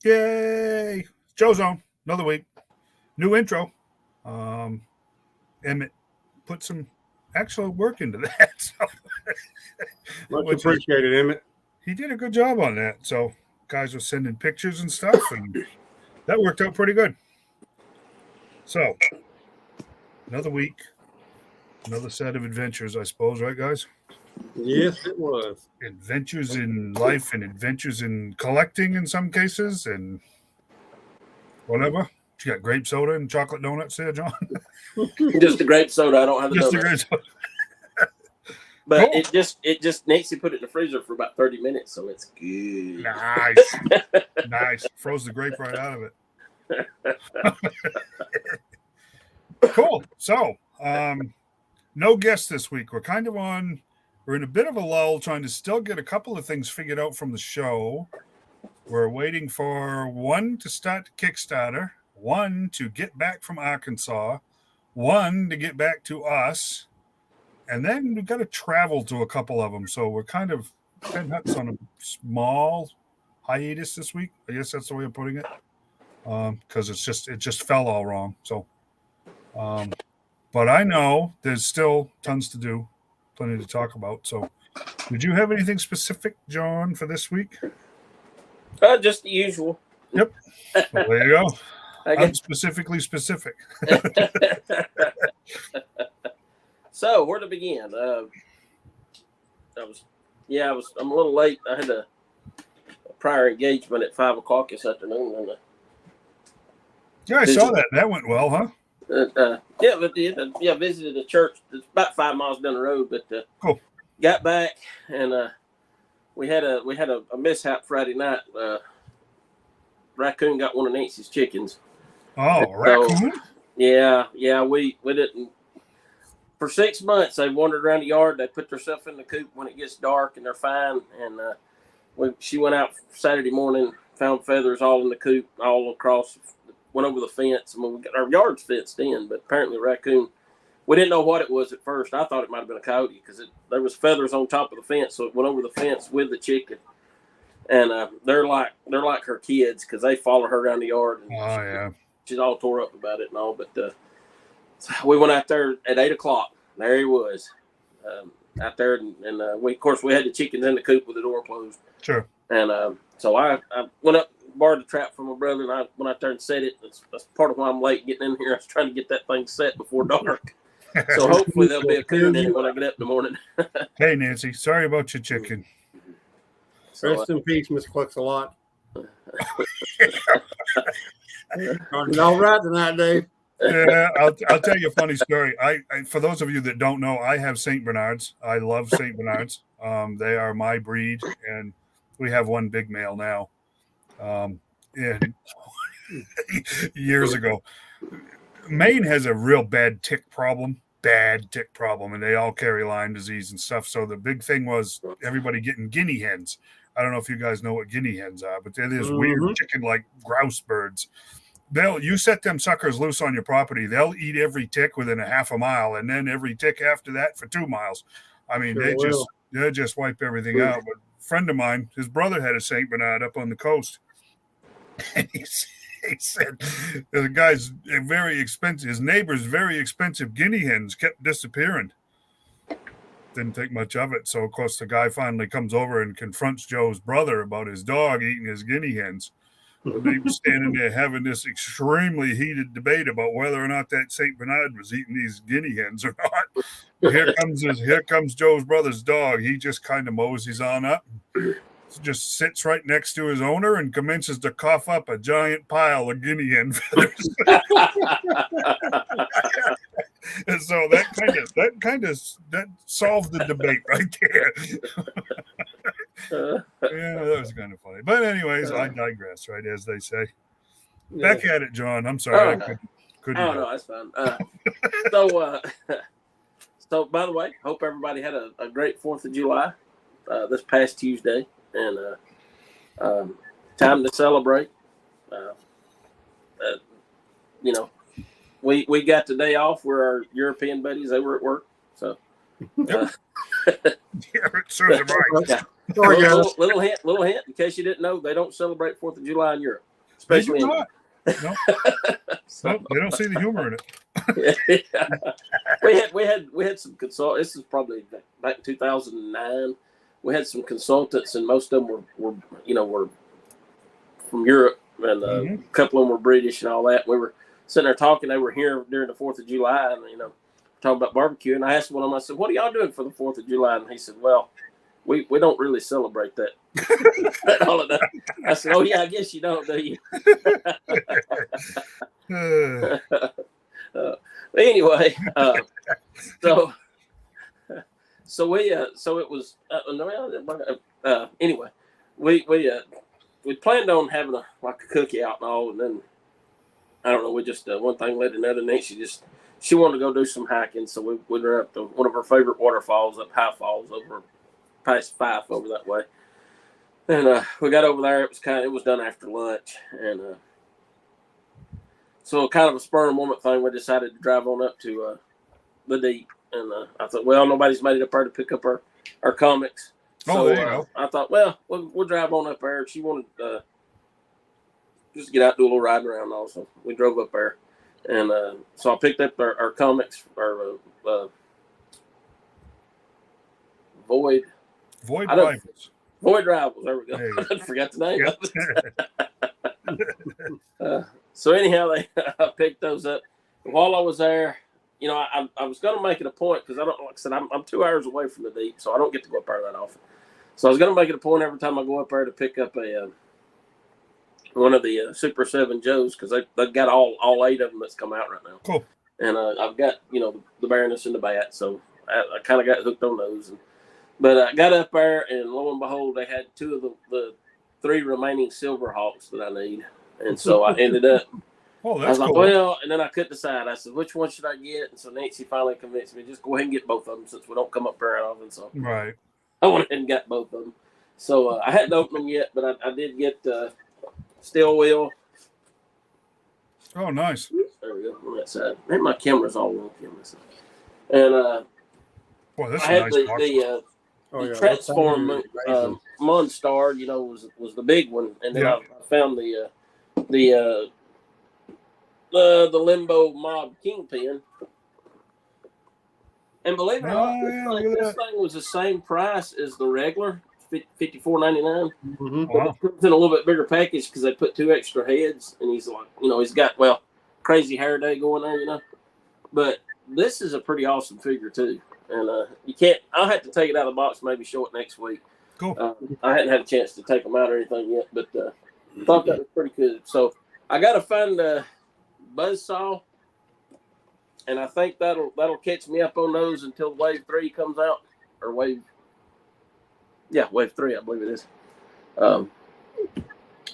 Yay! Joe Zone, another week. New intro. Emmett put some actual work into that. So, Much appreciated, Emmett. He did a good job on that. So guys were sending pictures and stuff, and that worked out pretty good. So another week, another set of adventures, I suppose, right, guys? Yes, it was. Adventures in life and adventures in collecting in some cases, and whatever. You got grape soda and chocolate donuts there, John? Just a grape soda. I don't have the Just a donuts. grape soda. But Cool. it just Nancy put it in the freezer for about 30 minutes, so it's good. Nice. Nice. Froze the grape right out of it. Cool. So, no guests this week. We're in a bit of a lull trying to still get a couple of things figured out from the show. We're waiting for one to start the Kickstarter, one to get back from Arkansas, one to get back to us, and then we've got to travel to a couple of them. So we're kind of 10 nuts on a small hiatus this week. I guess that's the way of putting it, because it just fell all wrong. So, but I know there's still tons to do, plenty to talk about. So, did you have anything specific, John, for this week? Just the usual. Yep. Well, there you go. I I'm guess. specifically specific. So where to begin? I'm a little late. I had a prior engagement at 5 o'clock this afternoon, and Yeah, I saw that. That went well, huh? visited a church. It's about 5 miles down the road, but Cool. Got back and we had a mishap Friday night. Raccoon got one of Nancy's chickens. Oh, raccoon? Yeah, we didn't. For 6 months, they wandered around the yard. They put themselves in the coop when it gets dark, and they're fine. And she went out Saturday morning, found feathers all in the coop, all across. Went over the fence. I mean, our yard's fenced in, but apparently raccoon. We didn't know what it was at first. I thought it might have been a coyote because there was feathers on top of the fence, so it went over the fence with the chicken. And they're like her kids because they follow her around the yard. And yeah. She's all tore up about it and all. But we went out there at 8 o'clock. There he was out there, and we had the chickens in the coop with the door closed. Sure. And so I went up, borrowed the trap from my brother, and I went out there and set it. That's part of why I'm late getting in here. I was trying to get that thing set before dark. So hopefully there'll be a coon in it when I get up in the morning. Hey, Nancy, sorry about your chicken. Rest in peace, Miss Clucks-a-Lot. All right tonight, Dave. Yeah, I'll tell you a funny story. I for those of you that don't know, I have St. Bernards. I love St. Bernards. They are my breed, and we have one big male now. And years ago, Maine has a real bad tick problem, and they all carry Lyme disease and stuff. So the big thing was everybody getting guinea hens. I don't know if you guys know what guinea hens are, but they're these weird chicken-like grouse birds. You set them suckers loose on your property, they'll eat every tick within a half a mile, and then every tick after that for 2 miles. I mean, they just wipe everything out. But a friend of mine, his brother had a St. Bernard up on the coast, and he said the guy's very expensive. His neighbor's very expensive guinea hens kept disappearing. Didn't think much of it. So, of course, the guy finally comes over and confronts Joe's brother about his dog eating his guinea hens. They were standing there having this extremely heated debate about whether or not that St. Bernard was eating these guinea hens or not. Here comes Joe's brother's dog. He just kind of moseys on up, just sits right next to his owner and commences to cough up a giant pile of guinea hen feathers. And so that solved the debate right there. Yeah, that was kind of funny. But anyways, I digress, right, as they say. Yeah. Back at it, John. I'm sorry. I couldn't. Oh, no, that's fine. So, by the way, hope everybody had a great 4th of July this past Tuesday. And time to celebrate. We got the day off where our European buddies, they were at work. So, yeah, it serves them right. Little hint, in case you didn't know, they don't celebrate 4th of July in Europe. especially They do not. No. Nope, they don't see the humor in it. we had some consult. This is probably back in 2009. We had some consultants, and most of them were from Europe, and a couple of them were British and all that. We were sitting there talking. They were here during the 4th of July, and talking about barbecue. And I asked one of them. I said, "What are y'all doing for the 4th of July?" And he said, "Well, we don't really celebrate that holiday." I said, "Oh yeah, I guess you don't, do you?" Anyway, so it was anyway, we planned on having a cookie out and all, and then I don't know, we just one thing led to another, and then she wanted to go do some hiking, so we went up to one of her favorite waterfalls up High Falls over past Fife over that way, and we got over there. It was done after lunch, and so kind of a spur of the moment thing, we decided to drive on up to the Deep, and I thought, well, nobody's made it up there to pick up our comics. So there you go. I thought, well, we'll drive on up there. She wanted just to get out, do a little riding around also. We drove up there, and so I picked up our comics, our Void Rivals. Void Rivals. There we go. I forgot the name of it. So anyhow, I picked those up. While I was there, I was going to make it a point because like I said, I'm 2 hours away from the Deep, so I don't get to go up there that often. So I was going to make it a point every time I go up there to pick up one of the Super 7 Joes, because they've got all 8 of them that's come out right now. Cool. And I've got the Baroness and the Bat, so I kind of got hooked on those. But I got up there, and lo and behold, they had 2 of the 3 remaining Silverhawks that I need. And so I ended up, Oh, that's I was like, cool. well, and then I couldn't decide. I said, which one should I get? And so Nancy finally convinced me, just go ahead and get both of them since we don't come up there often. So Right. I went ahead and got both of them. So I hadn't opened them yet, but I did get Steel Wheel. Oh, nice. There we go on that side. Maybe my camera's all wonky on this side. And Boy, that's I a had nice box. the Transform Monstar, was the big one, and then I found the Limbo Mob Kingpin. And believe it or not, this thing was the same price as the regular, $54.99. Wow. It comes in a little bit bigger package because they put 2 extra heads, and he's like, he's got crazy hair day going there, But this is a pretty awesome figure too, and you can't. I'll have to take it out of the box, maybe show it next week. Cool. I hadn't had a chance to take them out or anything yet, but thought that was pretty good. So I got to find a Buzzsaw, and I think that'll catch me up on those until Wave 3 comes out, or Wave 3, I believe it is.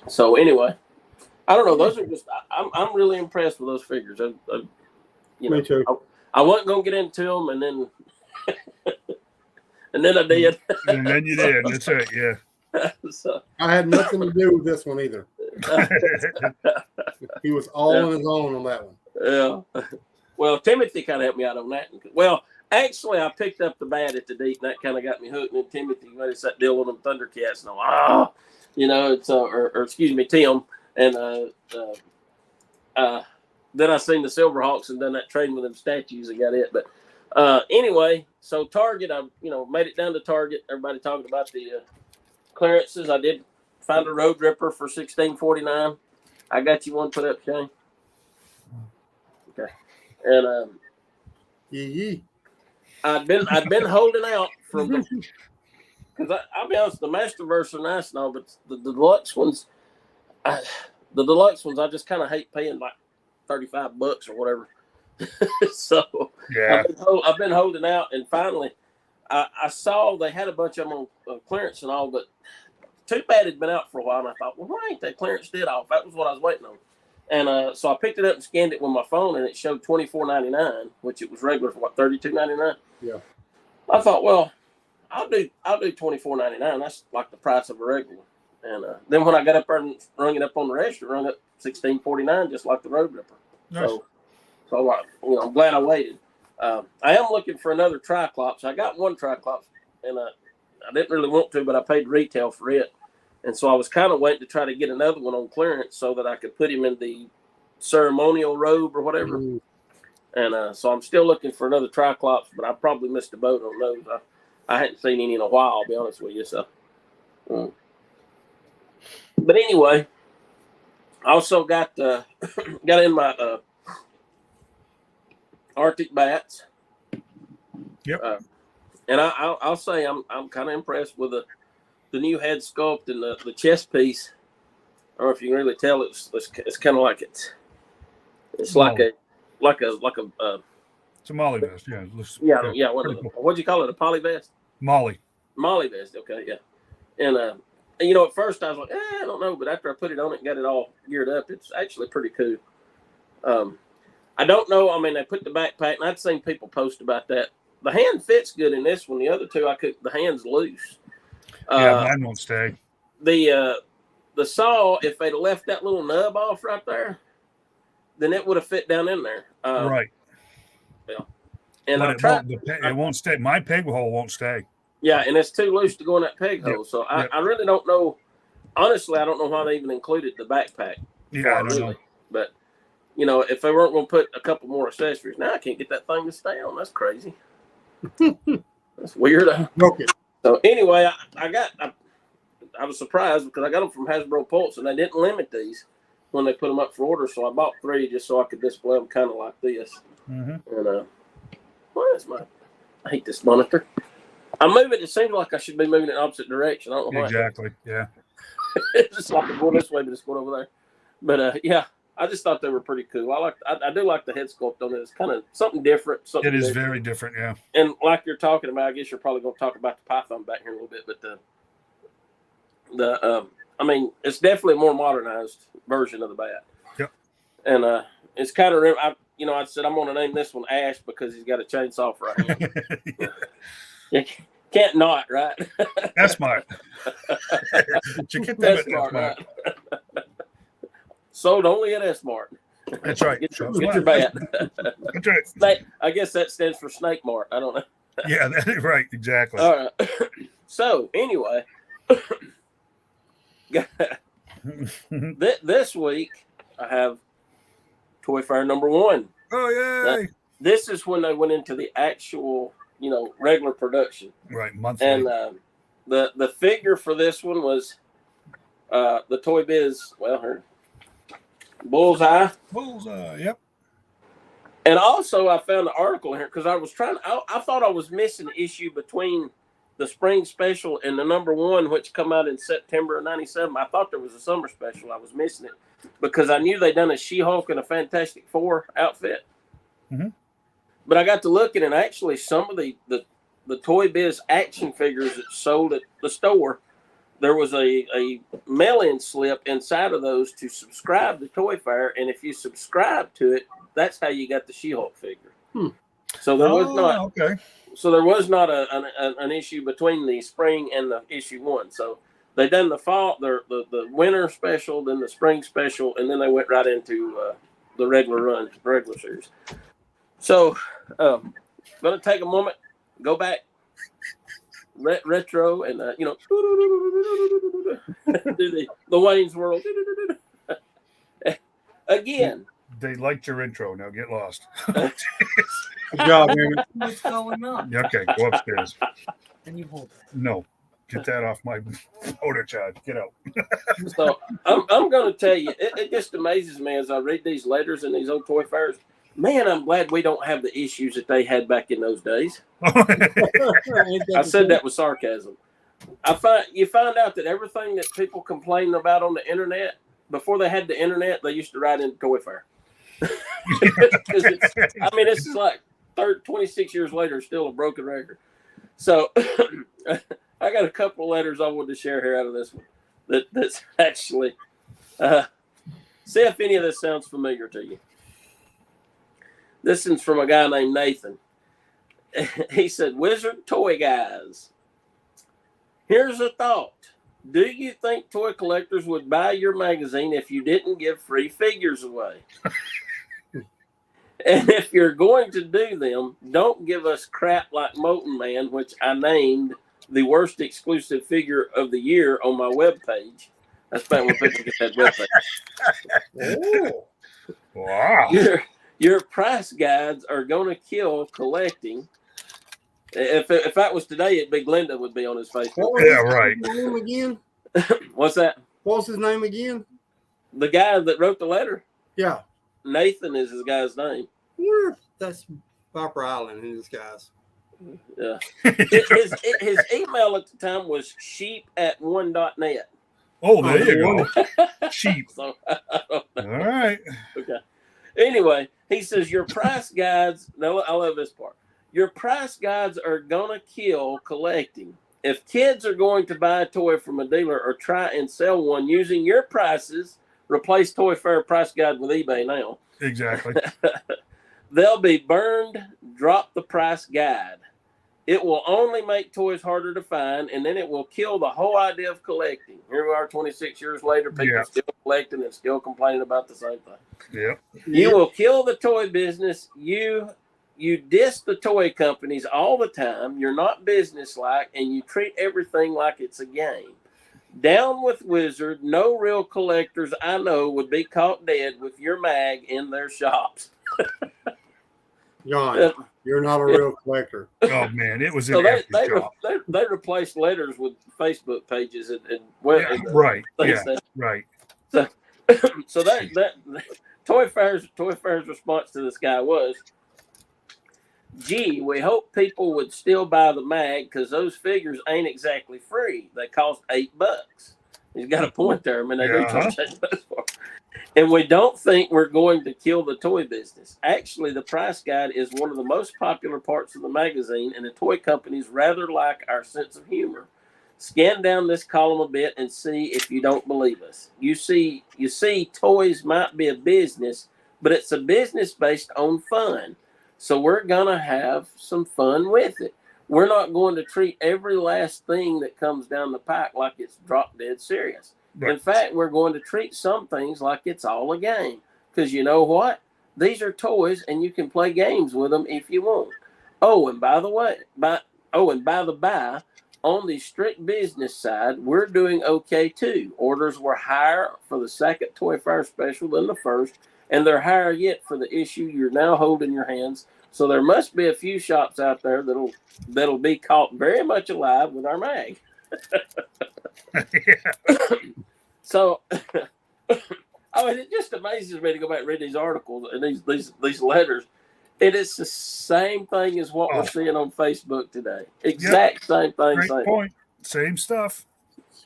So anyway, I don't know. Those are just. I'm really impressed with those figures. Me too. I wasn't gonna get into them, and then I did. And then you did. That's right. Yeah. So I had nothing to do with this one either. He was all on his own on that one. Yeah. Well, Timothy kind of helped me out on that. Well, actually, I picked up the Bat at the Deep, and that kind of got me hooked. And then Timothy made us that deal on them Thundercats, and I'm it's or excuse me, Tim, and then I seen the Silverhawks and done that trading with them statues and got it. But anyway, so Target, I made it down to Target. Everybody talking about the clearances. I did find a Road Ripper for $16.49. I got you one put up, Shane. Okay, and I'd been holding out from because I'll be honest, the Masterverse are nice and all, but the deluxe ones, I just kind of hate paying like $35 or whatever. So Yeah. I've been holding out, and finally I saw they had a bunch of them on clearance and all, but Too Bad had been out for a while, and I thought, well, why ain't that clearance did off? That was what I was waiting on. And so I picked it up and scanned it with my phone, and it showed $24.99, which it was regular for $32.99. Yeah. I thought, well, I'll do $24.99. That's like the price of a regular. And then when I got up there and rung it up on the register, rung up $16.49, just like the Road Ripper. Nice. So I'm glad I waited. I am looking for another Triclops. I got one Triclops, and I didn't really want to, but I paid retail for it. And so I was kind of waiting to try to get another one on clearance so that I could put him in the ceremonial robe or whatever. Mm. And so I'm still looking for another Triclops, but I probably missed a boat on those. I hadn't seen any in a while, I'll be honest with you. So, but anyway, I also got in my Arctic bats. Yep. And I'll say I'm kind of impressed with the new head sculpt and the chest piece. I don't know if you can really tell. It's kind of like it's like a it's a Molly vest. Yeah. Yeah. What'd you call it? A poly vest? Molly vest. Okay. Yeah. And at first I was like, I don't know, but after I put it on it and got it all geared up, it's actually pretty cool. I don't know. I mean, they put the backpack, and I'd seen people post about that. The hand fits good in this one. The other two, the hand's loose. Mine won't stay. The saw, if they'd left that little nub off right there, then it would have fit down in there. Right. Yeah. And it won't stay. My peg hole won't stay. Yeah, and it's too loose to go in that peg hole. So I really don't know. Honestly, I don't know why they even included the backpack. Yeah, I don't know. But, if they weren't going to put a couple more accessories, now I can't get that thing to stay on. That's crazy. That's weird. Okay. So anyway, I was surprised because I got them from Hasbro Pulse, and they didn't limit these when they put them up for order. So I bought 3 just so I could display them kind of like this. Mm-hmm. And I hate this monitor. I move it. It seems like I should be moving in the opposite direction. I don't know why. Exactly. Yeah. It's just like I'm going this way, but it's going over there. But I just thought they were pretty cool. I do like the head sculpt on it. It's kind of something different. It is very different. Yeah. And like you're talking about, I guess you're probably going to talk about the Python back here in a little bit, but I mean, it's definitely a more modernized version of the bat. Yep. And it's kind of, I said I'm going to name this one Ash because he's got a chainsaw for a hand. You can't not, right? That's smart. Did you get that? That's smart, right? Sold only at S-Mart. That's right. Get your bat. That's right. I guess that stands for Snake Mart. I don't know. Yeah, that's right. Exactly. All right. So anyway, this week I have Toy Fair number 1. Oh, yay. Now, this is when they went into the actual, regular production. Right, monthly. And the figure for this one was the Toy Biz, her Bullseye. Bullseye, yep. And also I found an article here because I was I thought I was missing an issue between the spring special and the number 1, which come out in September of 97. I thought there was a summer special. I was missing it because I knew they'd done a She-Hulk and a Fantastic Four outfit. Mm-hmm. But I got to looking, and actually some of the Toy Biz action figures that sold at the store, there was a mail-in slip inside of those to subscribe to Toy Fair, and if you subscribe to it, that's how you got the She-Hulk figure. So there was not. Okay. So there was not an issue between the spring and the issue 1. So they done the fall, the winter special, then the spring special, and then they went right into the regular series. So I'm going to take a moment, go back, retro, and do the Wayne's World again. They liked your intro. Now get lost. Good job, man. What's going on? Okay, go upstairs. Then you hold it. No, get that off my motor charge. Get out. So I'm going to tell you, it just amazes me as I read these letters in these old Toy Fairs. Man, I'm glad we don't have the issues that they had back in those days. I said that with sarcasm. You find out that everything that people complain about on the internet, before they had the internet, they used to write in Toy Fair. This is like 26 years later, still a broken record. So I got a couple of letters I wanted to share here out of this one. That's actually, see if any of this sounds familiar to you. This one's from a guy named Nathan. He said, Wizard Toy Guys, here's a thought. Do you think toy collectors would buy your magazine if you didn't give free figures away? And if you're going to do them, don't give us crap like Molten Man, which I named the worst exclusive figure of the year on my webpage. That's back when people get that webpage. Oh. Wow. Your price guides are going to kill collecting. If that was today, it'd be Glenda would be on his Facebook. What was Yeah, his right. name again? What's that? What was his name again? The guy that wrote the letter, Yeah. Nathan is his guy's name. Where? That's Viper Island in disguise. Yeah. His email at the time was sheep@one.net. Oh, there you go. Cheap. So, All right. okay. Anyway, he says your price guides. No, I love this part. Your price guides are gonna kill collecting. If kids are going to buy a toy from a dealer or try and sell one using your prices, replace Toy Fair price guide with eBay now. Exactly. They'll be burned. Drop the price guide. It will only make toys harder to find, and then it will kill the whole idea of collecting. Here we are 26 years later, people still collecting and still complaining about the same thing. Yeah. You will kill the toy business. You diss the toy companies all the time. You're not businesslike, and you treat everything like it's a game. Down with Wizard. No real collectors I know would be caught dead with your mag in their shops. John, you're not a real collector. Oh man, it was So an epic job. they replaced letters with Facebook pages and Yeah, right. things Yeah, that- right. So that Toy Fair's response to this guy was, "Gee, we hope people would still buy the mag because those figures ain't exactly free. They cost $8." He's got a point there. I mean, they do charge $8 for it. And we don't think we're going to kill the toy business. Actually, the price guide is one of the most popular parts of the magazine, and the toy companies rather like our sense of humor. Scan down this column a bit and see if you don't believe us. You see, toys might be a business, but it's a business based on fun. So we're going to have some fun with it. We're not going to treat every last thing that comes down the pike like it's drop dead serious. Right. In fact, we're going to treat some things like it's all a game. Because you know what? These are toys, and you can play games with them if you want. Oh, and by the way, by the by, on the strict business side, we're doing okay too. Orders were higher for the second Toy Fair special than the first, and they're higher yet for the issue you're now holding in your hands. So there must be a few shops out there that'll be caught very much alive with our mag. So, it just amazes me to go back and read these articles and these letters. It is the same thing as what we're seeing on Facebook today. Exact same thing. Great point. Same stuff.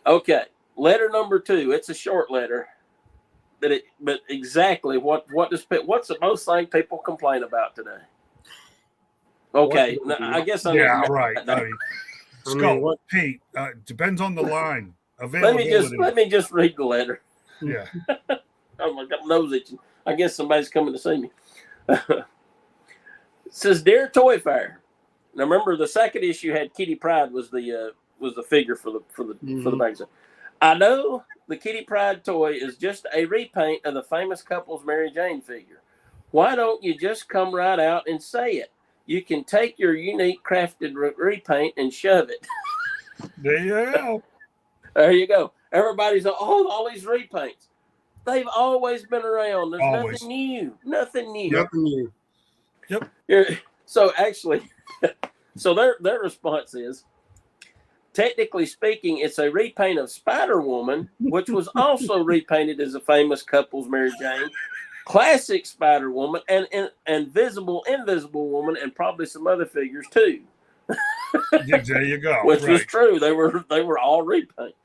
Okay, letter number 2. It's a short letter. But exactly what's the most thing people complain about today? Okay, I guess I right. I mean, Skull, Pete, depends on the line. Let me just read the letter. Yeah. Oh my God, my nose itching. I guess somebody's coming to see me. It says, "Dear Toy Fair." Now remember, the second issue had Kitty Pryde was the figure for the magazine. I know the Kitty Pryde toy is just a repaint of the famous couple's Mary Jane figure. Why don't you just come right out and say it? You can take your unique crafted repaint and shove it. There you go. There you go. Everybody's all these repaints. They've always been around. There's nothing new. Nothing new. Yep. So actually, their response is, technically speaking, it's a repaint of Spider-Woman, which was also repainted as a famous couple's Mary Jane, classic Spider-Woman, and Invisible Woman, and probably some other figures too. There you go. Which was true. They were all repaint.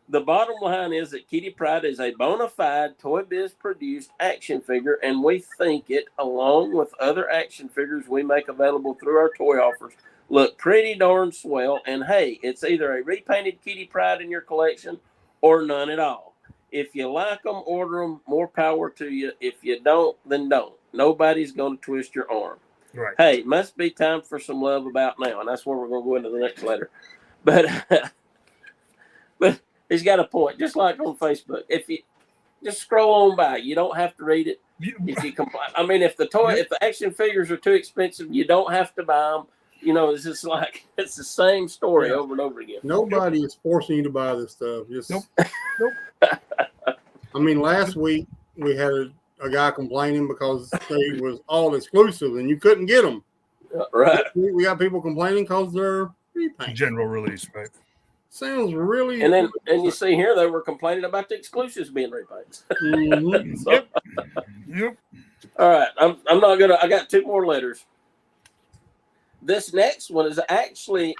The bottom line is that Kitty Pryde is a bona fide Toy Biz produced action figure, and we think it, along with other action figures we make available through our toy offers, look pretty darn swell. And hey, it's either a repainted Kitty Pryde in your collection or none at all. If you like them, order them. More power to you. If you don't, then don't. Nobody's going to twist your arm. Right. Hey, must be time for some love about now, and that's where we're going to go into the next letter. But he's got a point. Just like on Facebook, if you just scroll on by, you don't have to read it. If you complain, I mean, if the action figures are too expensive, you don't have to buy them. You know, it's just like it's the same story Yeah. over and over again. Nobody is forcing you to buy this stuff. Just Nope. I mean, last week we had a guy complaining because they was all exclusive and you couldn't get them. Right. We got people complaining because they're repaint. General release, right? Sounds really. And you see here they were complaining about the exclusives being repaints. Mhm. So, Yep. all right, I'm not gonna. I got 2 more letters. This next one is actually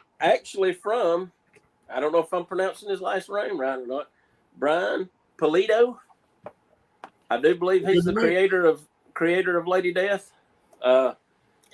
from. I don't know if I'm pronouncing his last name right or not. Brian Polito. I do believe he's the creator of Lady Death. Oh,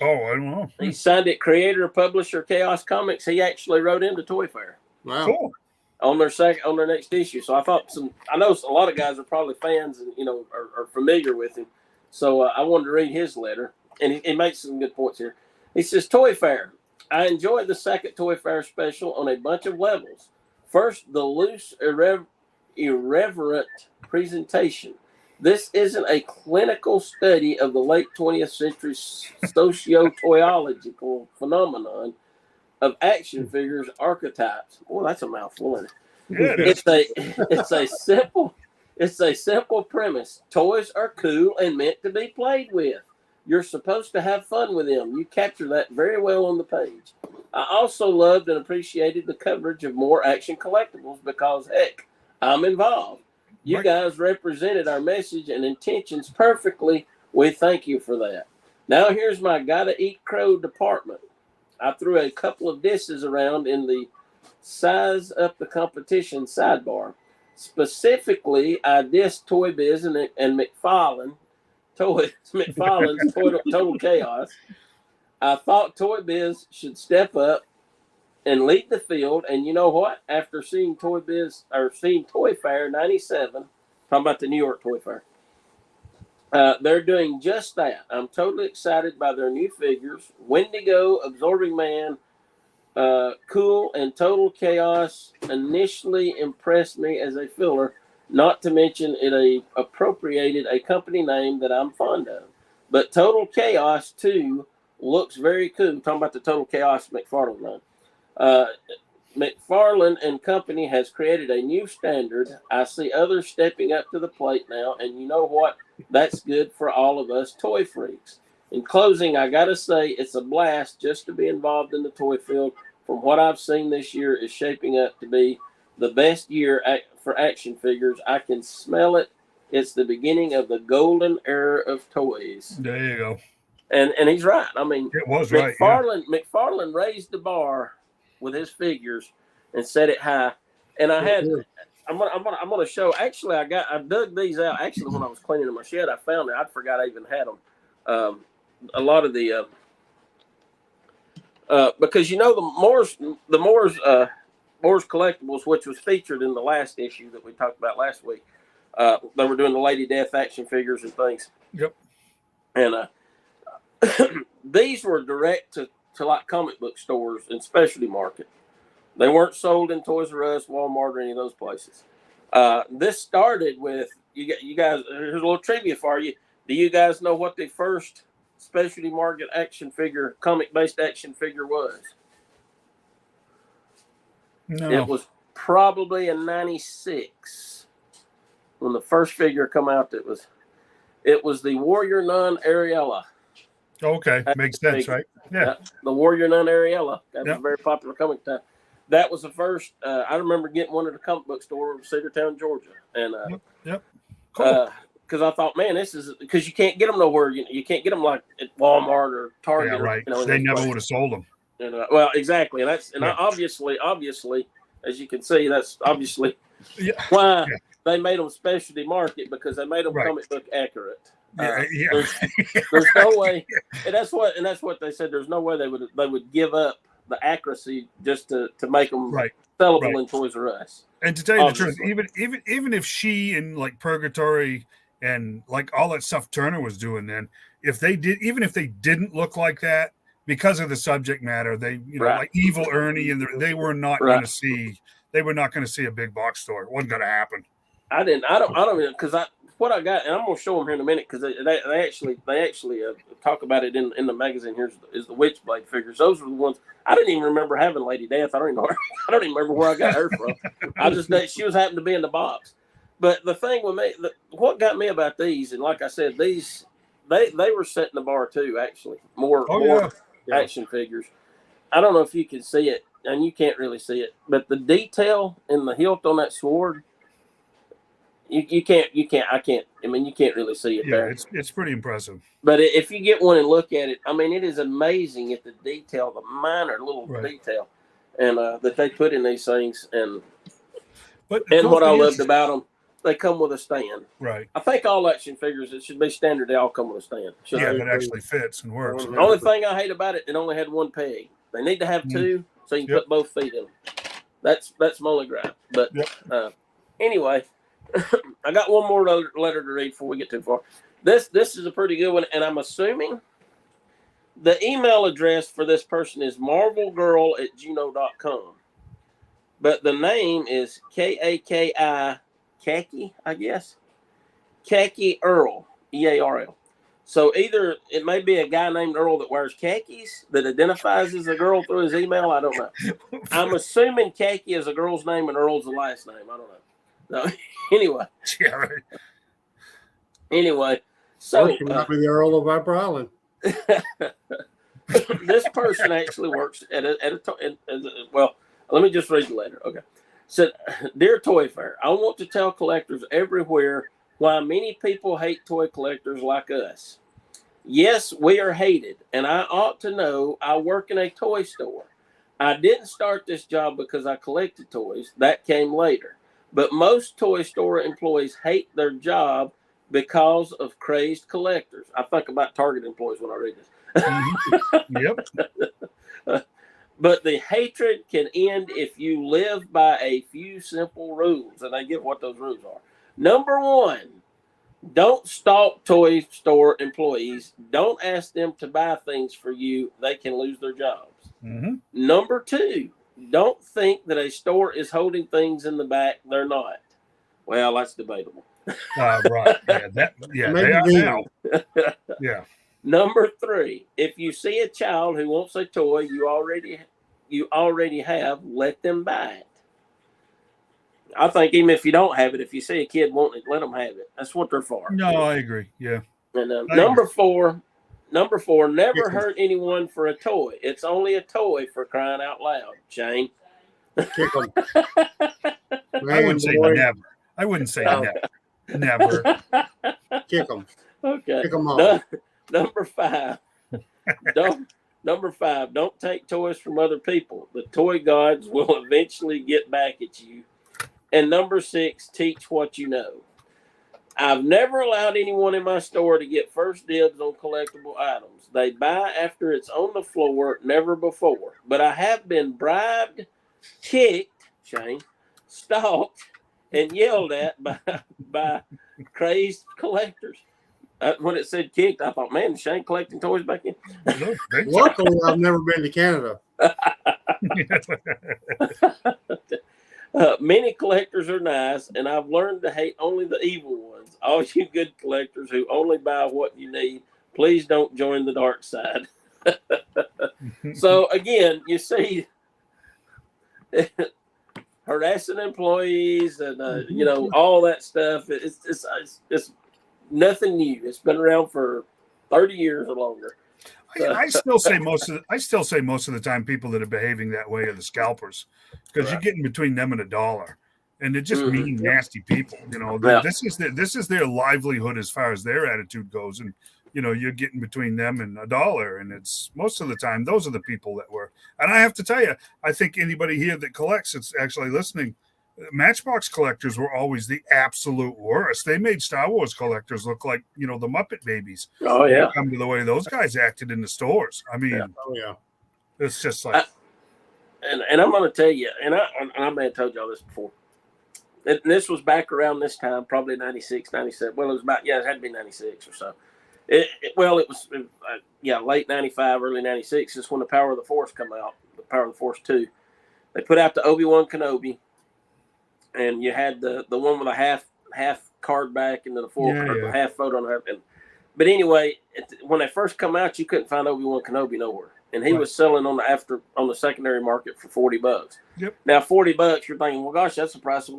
I don't know. He signed it. Creator, publisher, Chaos Comics. He actually wrote into Toy Fair. Wow. Cool. On their next issue. So I thought I know a lot of guys are probably fans and are familiar with him. So I wanted to read his letter, and he makes some good points here. He says, Toy Fair. I enjoyed the second Toy Fair special on a bunch of levels. First, the loose, irreverent presentation. This isn't a clinical study of the late 20th century socio-toyological phenomenon of action figures archetypes. Oh, that's a mouthful, isn't it? Yeah, It's a simple premise. Toys are cool and meant to be played with. You're supposed to have fun with them. You capture that very well on the page. I also loved and appreciated the coverage of more action collectibles because, heck, I'm involved. You guys represented our message and intentions perfectly. We thank you for that. Now here's my gotta eat crow department. I threw a couple of disses around in the size up the competition sidebar. Specifically, I dissed Toy Biz and McFarlane's Total Chaos. I thought Toy Biz should step up and lead the field. And you know what? After seeing Toy Fair 97, talking about the New York Toy Fair, they're doing just that. I'm totally excited by their new figures. Wendigo, Absorbing Man, Cool, and Total Chaos initially impressed me as a filler, not to mention it appropriated a company name that I'm fond of. But Total Chaos, too, looks very cool. Talking about the Total Chaos McFarlane line. McFarlane and company has created a new standard. I see others stepping up to the plate now, and you know what? That's good for all of us toy freaks. In closing, I got to say it's a blast just to be involved in the toy field. From what I've seen this year is shaping up to be the best year for action figures. I can smell it. It's the beginning of the golden era of toys. There you go. And he's right. I mean, it was right. Yeah. McFarlane raised the bar with his figures and set it high. And I'm gonna show. Actually, I dug these out. Actually, when I was cleaning in my shed, I found it. I forgot I even had them. A lot of the because the Moore's collectibles, which was featured in the last issue that we talked about last week. They were doing the Lady Death action figures and things. Yep. And these were direct to like comic book stores and specialty market. They weren't sold in Toys R Us, Walmart, or any of those places. This started with you guys. Here's a little trivia for you. Do you guys know what the first specialty market action figure, comic-based action figure was? No. It was probably in '96 when the first figure come out. It was the Warrior Nun Ariella. Okay, makes sense, right? Yeah. The Warrior Nun Ariella. That was a very popular comic time. That was the first. I remember getting one at a comic book store in Cedartown, Georgia, and yep. Cool. Because I thought, man, this is because you can't get them nowhere. You can't get them like at Walmart or Target. Yeah, right. Or, they never would have sold them. And, well, exactly, and obviously, as you can see, that's obviously why they made them specialty market, because they made them comic book accurate. There's no way, and that's what they said. There's no way they would give up the accuracy just to make them sellable in Toys R Us. And to tell you the truth, even if she and like Purgatory and like all that stuff Turner was doing then, if they didn't look like that because of the subject matter, they like Evil Ernie, and they were not going to see a big box store. It wasn't going to happen. I don't because what I got, and I'm gonna show them here in a minute because they actually talk about it in the magazine. Here's the Witchblade figures. Those are the ones I didn't even remember having Lady Death. I don't even remember where I got her from. I just know she was happened to be in the box. But the thing with me, what got me about these, and like I said, these they were setting the bar too. Actually, more action figures. I don't know if you can see it, and you can't really see it, but the detail in the hilt on that sword. You can't. I mean, you can't really see it there. It's pretty impressive. But if you get one and look at it, I mean, it is amazing at the detail, the minor little detail, and that they put in these things. And what I loved about them, they come with a stand. Right. I think all action figures, it should be standard. They all come with a stand. That actually fits and works. The only thing I hate about it only had one peg. They need to have two so you can put both feet in them. That's my only gripe. But anyway. I got one more letter to read before we get too far. This is a pretty good one, and I'm assuming the email address for this person is marvelgirl@gmail.com. But the name is Kaki, Khaki, I guess. Khaki Earl, EARL. So either it may be a guy named Earl that wears khakis that identifies as a girl through his email. I don't know. I'm assuming Khaki is a girl's name and Earl's the last name. I don't know. No, anyway. Yeah, right. Anyway, so be the Earl of Viper Island. This person actually works at well, let me just read the letter. Okay. Said, Dear Toy Fair, I want to tell collectors everywhere why many people hate toy collectors like us. Yes, we are hated, and I ought to know I work in a toy store. I didn't start this job because I collected toys. That came later. But most toy store employees hate their job because of crazed collectors. I think about Target employees when I read this. Yep. But the hatred can end if you live by a few simple rules. And I give what those rules are. Number 1, don't stalk toy store employees. Don't ask them to buy things for you. They can lose their jobs. Mm-hmm. Number 2, don't think that a store is holding things in the back. They're not. Well, that's debatable. Right. They are now. Yeah. Number 3, if you see a child who wants a toy you already have, let them buy it. I think even if you don't have it, if you see a kid wanting it, let them have it. That's what they're for. No, I agree. Yeah. And number four, never hurt anyone for a toy. It's only a toy, for crying out loud. Shane. Kick them. I wouldn't say never. I wouldn't say never. Kick them. Okay. Kick them off. Number 5. Don't take toys from other people. The toy gods will eventually get back at you. And number 6, teach what you know. I've never allowed anyone in my store to get first dibs on collectible items. They buy after it's on the floor, never before. But I have been bribed, kicked, Shane, stalked, and yelled at by crazed collectors. When it said kicked, I thought, man, is Shane collecting toys back in? Luckily, I've never been to Canada. Many collectors are nice, and I've learned to hate only the evil ones. All you good collectors who only buy what you need, please don't join the dark side. So, again, you see, harassing employees and, all that stuff. It's nothing new. It's been around for 30 years or longer. I still say most of the time people that are behaving that way are the scalpers, because you're getting between them and a dollar, and they're just mean, nasty people. This is their livelihood as far as their attitude goes, and you're getting between them and a dollar, and it's most of the time those are the people that were. And I have to tell you, I think anybody here that collects, it's actually listening. Matchbox collectors were always the absolute worst. They made Star Wars collectors look like, the Muppet Babies. Oh, yeah. Come to the way those guys acted in the stores. I mean, it's just like. And I'm going to tell you, and I may have told y'all this before. And this was back around this time, probably 96, 97. Well, it was about, it had to be 96 or so. It was late 95, early 96. Just when the Power of the Force come out, the Power of the Force 2. They put out the Obi-Wan Kenobi. And you had the one with a half card back into the full Yeah, or yeah. the half photo on her. But anyway, when they first come out, you couldn't find Obi-Wan Kenobi nowhere, and he Right. was selling on the secondary market for $40. Yep. Now $40, you're thinking, well, gosh, that's the price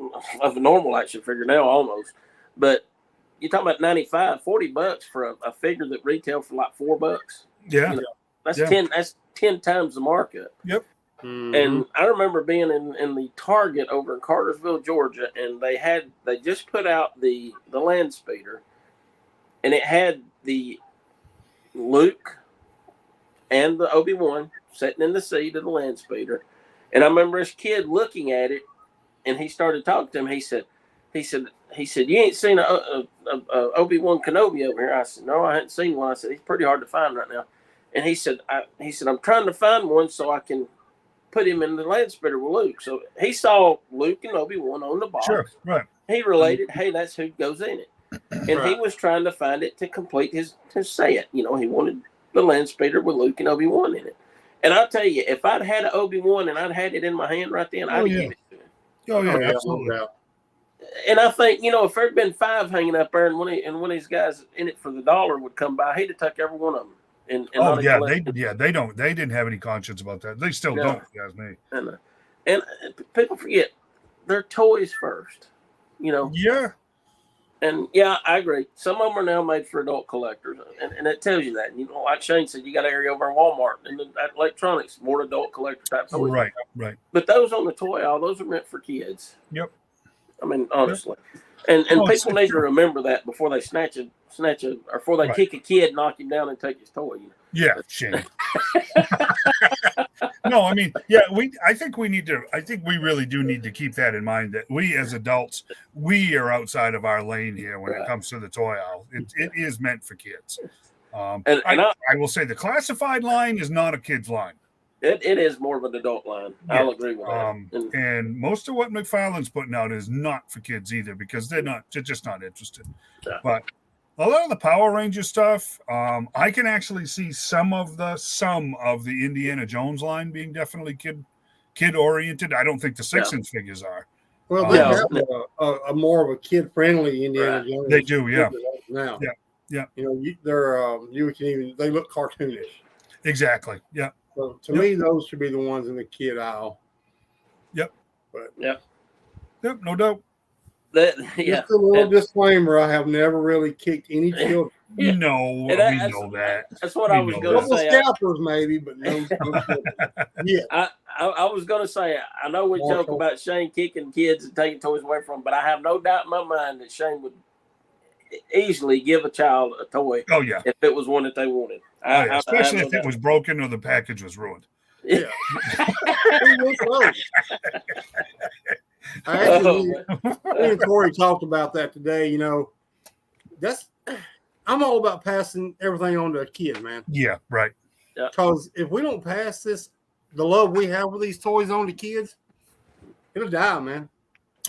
of a normal action figure now almost. But you're talking about $95, $40 for a figure that retail for like $4. Yeah. You know, that's Yeah. 10. That's 10 times the markup. Yep. Mhm. And I remember being in the Target over in Cartersville, Georgia, and they just put out the land speeder, and it had the Luke and the Obi-Wan sitting in the seat of the land speeder. And I remember this kid looking at it, and he started talking to him. He said, you ain't seen a Obi-Wan Kenobi over here? I said, no, I hadn't seen one. I said, he's pretty hard to find right now. And he said, I'm trying to find one so I can put him in the land speeder with Luke. So he saw Luke and Obi-Wan on the box. Sure. Right. He related, hey, that's who goes in it. And he Right. was trying to find it to complete his set. You know, he wanted the land speeder with Luke and Obi-Wan in it. And I'll tell you, if I'd had an Obi-Wan and I'd had it in my hand right then, I'd yeah. give it to him. Oh yeah. Oh, yeah, Absolutely. no doubt. And I think, if there'd been 5 hanging up there and one of these guys in it for the dollar would come by, he'd have took every one of them. And Oh not yeah. even let- They didn't have any conscience about that. They still No. don't. If you ask me. And people forget they're toys first, Yeah. And yeah, I agree. Some of them are now made for adult collectors, and it tells you that. And, like Shane said, you got an area over in Walmart and electronics, more adult collector type toys. Right. Right. But those on the toy aisle, those are meant for kids. Yep. I mean, honestly, and Oh, it's people need to true. remember that before they snatch a, or before they Right. kick a kid, knock him down, and take his toy. Yeah. Shame. No, I mean, yeah, I think we really do need to keep that in mind, that we as adults, we are outside of our lane here when it comes to the toy aisle. It is meant for kids. And I will say the classified line is not a kid's line. it is more of an adult line. Yeah. I'll agree with that. And most of what McFarlane's putting out is not for kids either, because they're just not interested. Yeah. But a lot of the Power Ranger stuff, I can actually see some of the Indiana Jones line being definitely kid oriented. I don't think the 6-inch figures are. Well, they Yeah. have a more of a kid friendly Indiana Right. Jones. They do, yeah. Now, Yeah. They look cartoonish. Exactly. Yeah. So to me, those should be the ones in the kid aisle. Yep. Yep. No doubt. Just a little disclaimer: I have never really kicked any children. Yeah. No, And we that's- know that. That's what We I was know going to Couple say. scalpers, maybe, but no children. Yeah, I was going to say, I know we joke Marshall. about Shane kicking kids and taking toys away from them, but I have no doubt in my mind that Shane would easily give a child a toy Oh yeah. if it was one that they wanted. Oh, yeah. Especially have if no it was broken or the package was ruined. yeah. They look close. Actually, me and Corey talked about that today. I'm all about passing everything on to a kid, man. Yeah. Right. Because if we don't pass the love we have with these toys on to kids, it'll die, man.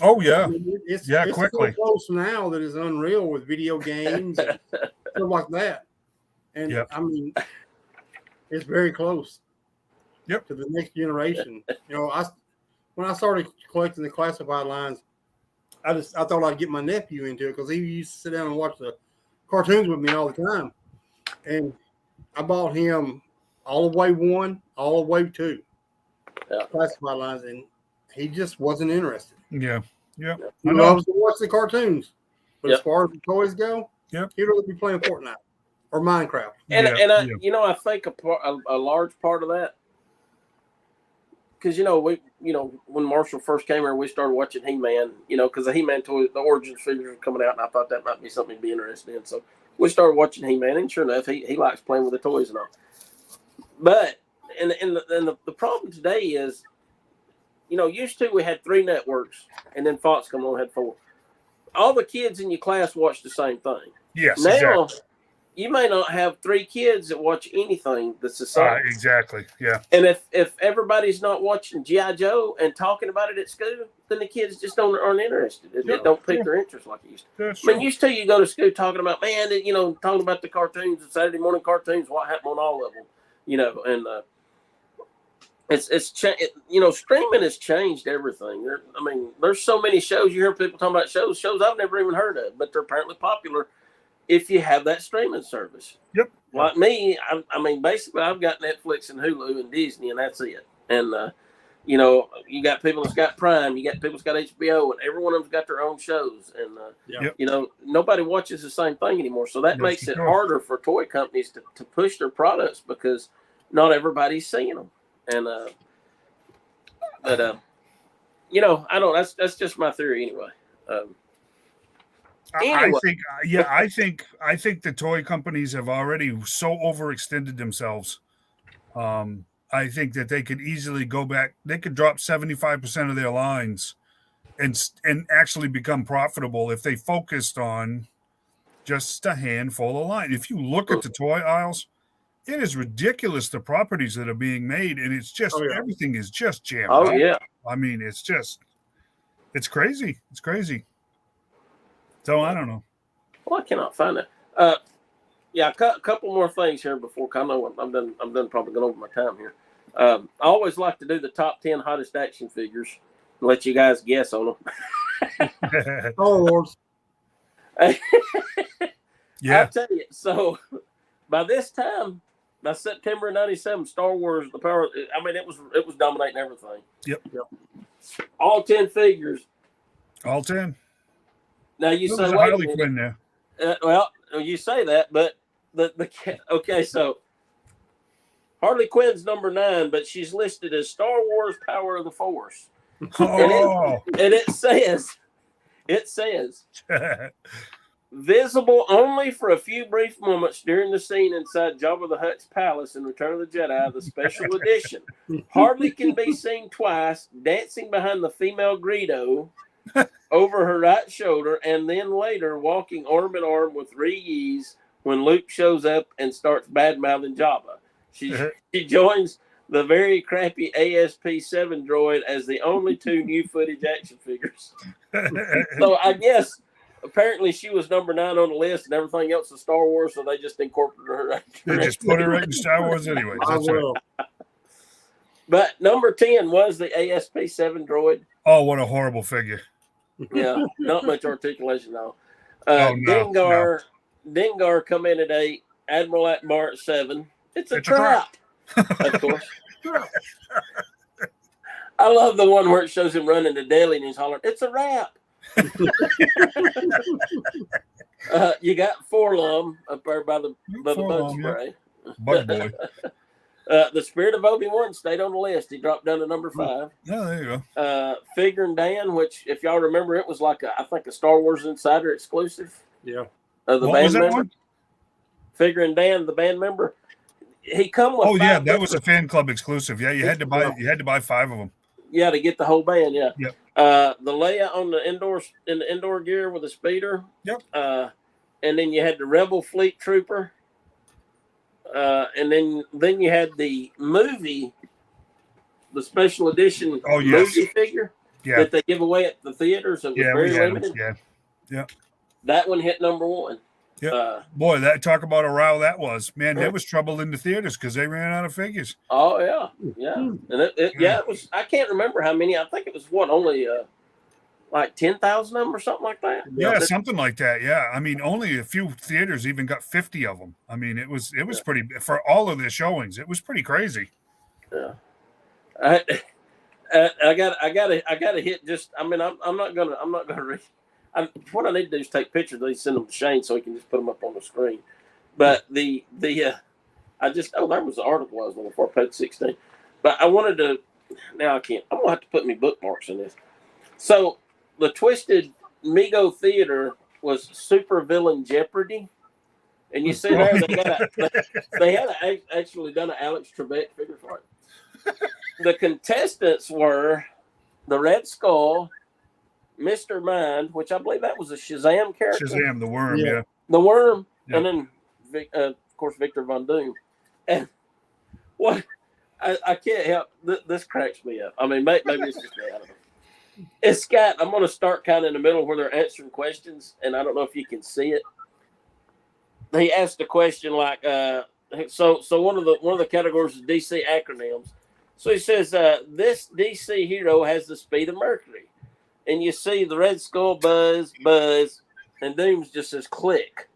Oh yeah. I mean, it's quickly. so close now that it's unreal with video games and stuff like that. And Yep. I mean, it's very close. Yep. To the next generation. When I started collecting the classified lines, I thought I'd get my nephew into it because he used to sit down and watch the cartoons with me all the time. And I bought him all the way 1, all the way 2 classified lines, and he just wasn't interested. Yeah. Yeah. He I know. loves to watch the cartoons, but Yep. as far as the toys go, Yep. he'd rather be playing Fortnite or Minecraft. And Yeah. I think a large part of that, because when Marshall first came here, we started watching He-Man, because the He-Man toy, the Origins figures were coming out, and I thought that might be something to be interested in. So we started watching He-Man, and sure enough, he likes playing with the toys and all. But and the problem today is, used to we had 3 networks, and then Fox come on had 4. All the kids in your class watch the same thing. Yes. Now, Exactly. you may not have 3 kids that watch anything that's the same. Exactly. Yeah. And if everybody's not watching G.I. Joe and talking about it at school, then the kids just aren't interested. It don't pique their interest like it used to. That's I mean, true. used to you go to school talking about, talking about the cartoons, the Saturday morning cartoons, what happened on all of them, and streaming has changed everything. There's so many shows. You hear people talking about shows I've never even heard of, but they're apparently popular if you have that streaming service. Yep. Like me, basically I've got Netflix and Hulu and Disney, and that's it. And you got people that's got Prime, you got people that's got HBO, and every one of them's got their own shows. And nobody watches the same thing anymore, so that makes it harder for toy companies to push their products because not everybody's seeing them. And I don't. That's just my theory anyway. I think the toy companies have already so overextended themselves. I think that they could easily go back. They could drop 75% of their lines, and actually become profitable if they focused on just a handful of lines. If you look at the toy aisles, it is ridiculous the properties that are being made, and it's just everything is just jammed up. Yeah. It's crazy. It's crazy. So I don't know. Well, I cannot find it. A couple more things here before I know I'm done probably going over my time here. I always like to do the top 10 hottest action figures and let you guys guess on them. Star Wars. Yeah. I'll tell you. So by this time, by September '97, Star Wars, the power. It was dominating everything. Yep. All 10 figures. All 10. Now you say, wait Harley Quinn there. You say that, but so Harley Quinn's number 9, but she's listed as Star Wars Power of the Force. Oh. And it says, visible only for a few brief moments during the scene inside Jabba the Hutt's palace in Return of the Jedi, the special edition. Harley can be seen twice dancing behind the female Greedo over her right shoulder, and then later walking arm in arm with Ree-Yees when Luke shows up and starts bad-mouthing Jabba. She joins the very crappy ASP-7 droid as the only 2 new footage action figures. So I guess apparently she was number 9 on the list, and everything else is Star Wars, so they just incorporated her. They just put her right in Star Wars anyway. That's it. But number 10 was the ASP-7 droid. Oh, what a horrible figure. Yeah, not much articulation though. No. Dengar come in at 8. Admiral Akbar at 7. It's a trap. Of course. I love the one where it shows him running to Delhi and he's hollering, "It's a wrap." You got Forlum up there by the bug spray. Bug boy. The Spirit of Obi-Wan stayed on the list. He dropped down to number 5. Yeah, there you go. Figuring Dan, which if y'all remember, it was like I think a Star Wars Insider exclusive. Yeah. The what band was that member. one? Figuring Dan, the band member. He come with. Oh yeah, that was a fan club exclusive. Yeah, you had to buy 5 of them. Yeah, to get the whole band. Yeah. Yep. The Leia on the indoor gear with a speeder. Yep. And then you had the Rebel Fleet Trooper. And then you had the movie, the special edition movie figure that they give away at the theaters. It was very limited. Yeah. That one hit number 1. Yeah. Boy, that talk about a row that was. Man, there was trouble in the theaters because they ran out of figures. Oh yeah. And it was. I can't remember how many. I think it was only like 10,000 of them or something like that. Yeah, something like that. Yeah, only a few theaters even got 50 of them. It was pretty for all of the showings. It was pretty crazy. Yeah, I got to hit. Just I'm not gonna read. What I need to do is take pictures of these, send them to Shane so he can just put them up on the screen. But there was the article I was looking for, page 16. But I wanted to. Now I can't. I'm gonna have to put me bookmarks in this. So. The Twisted Mego Theater was Super Villain Jeopardy, and you see there they had actually done an Alex Trebek figure for it. The contestants were the Red Skull, Mr. Mind, which I believe that was a Shazam character. Shazam, the worm, yeah. The worm, and then of course Victor Von Doom. And what I can't help this cracks me up. Maybe it's just me. I don't know. It's got. I'm going to start kind of in the middle where they're answering questions, and I don't know if you can see it. He asked a question like, so one of the categories is DC acronyms. So he says, this DC hero has the speed of Mercury. And you see the Red Skull buzz, and Doom's just says click.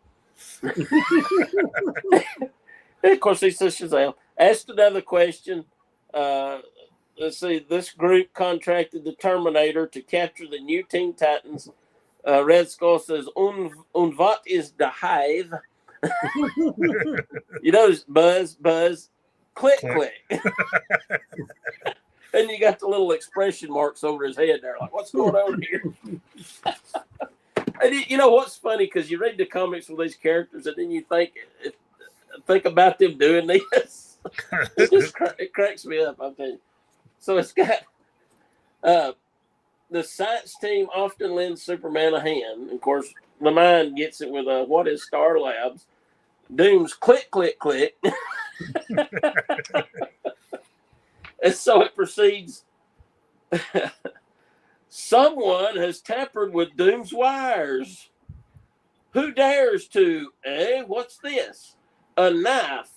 And of course, he says Shazam. Asked another question. Let's see. This group contracted the Terminator to capture the new Teen Titans. Red Skull says, "Und what is the hive?" You know, buzz, click. And you got the little expression marks over his head there, like, what's going on here? And you know what's funny? Because you read the comics with these characters, and then you think about them doing this. It cracks me up, I think. So it's got the science team often lends Superman a hand. Of course, the mind gets it with what is Star Labs. Doom's click. And so it proceeds. Someone has tampered with Doom's wires. Who dares to? What's this? A knife.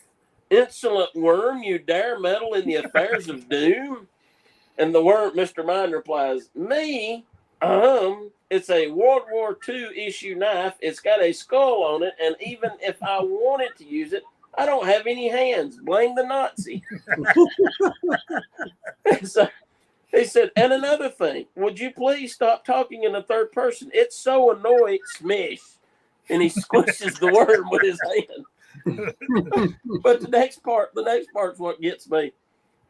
Insolent worm, you dare meddle in the affairs of Doom? And the worm, Mr. Mind, replies, me? It's a World War II issue knife. It's got a skull on it, and even if I wanted to use it, I don't have any hands. Blame the Nazi. So he said, and another thing, would you please stop talking in the third person? It's so annoying, smish. And he squishes the worm with his hand. But the next part's what gets me.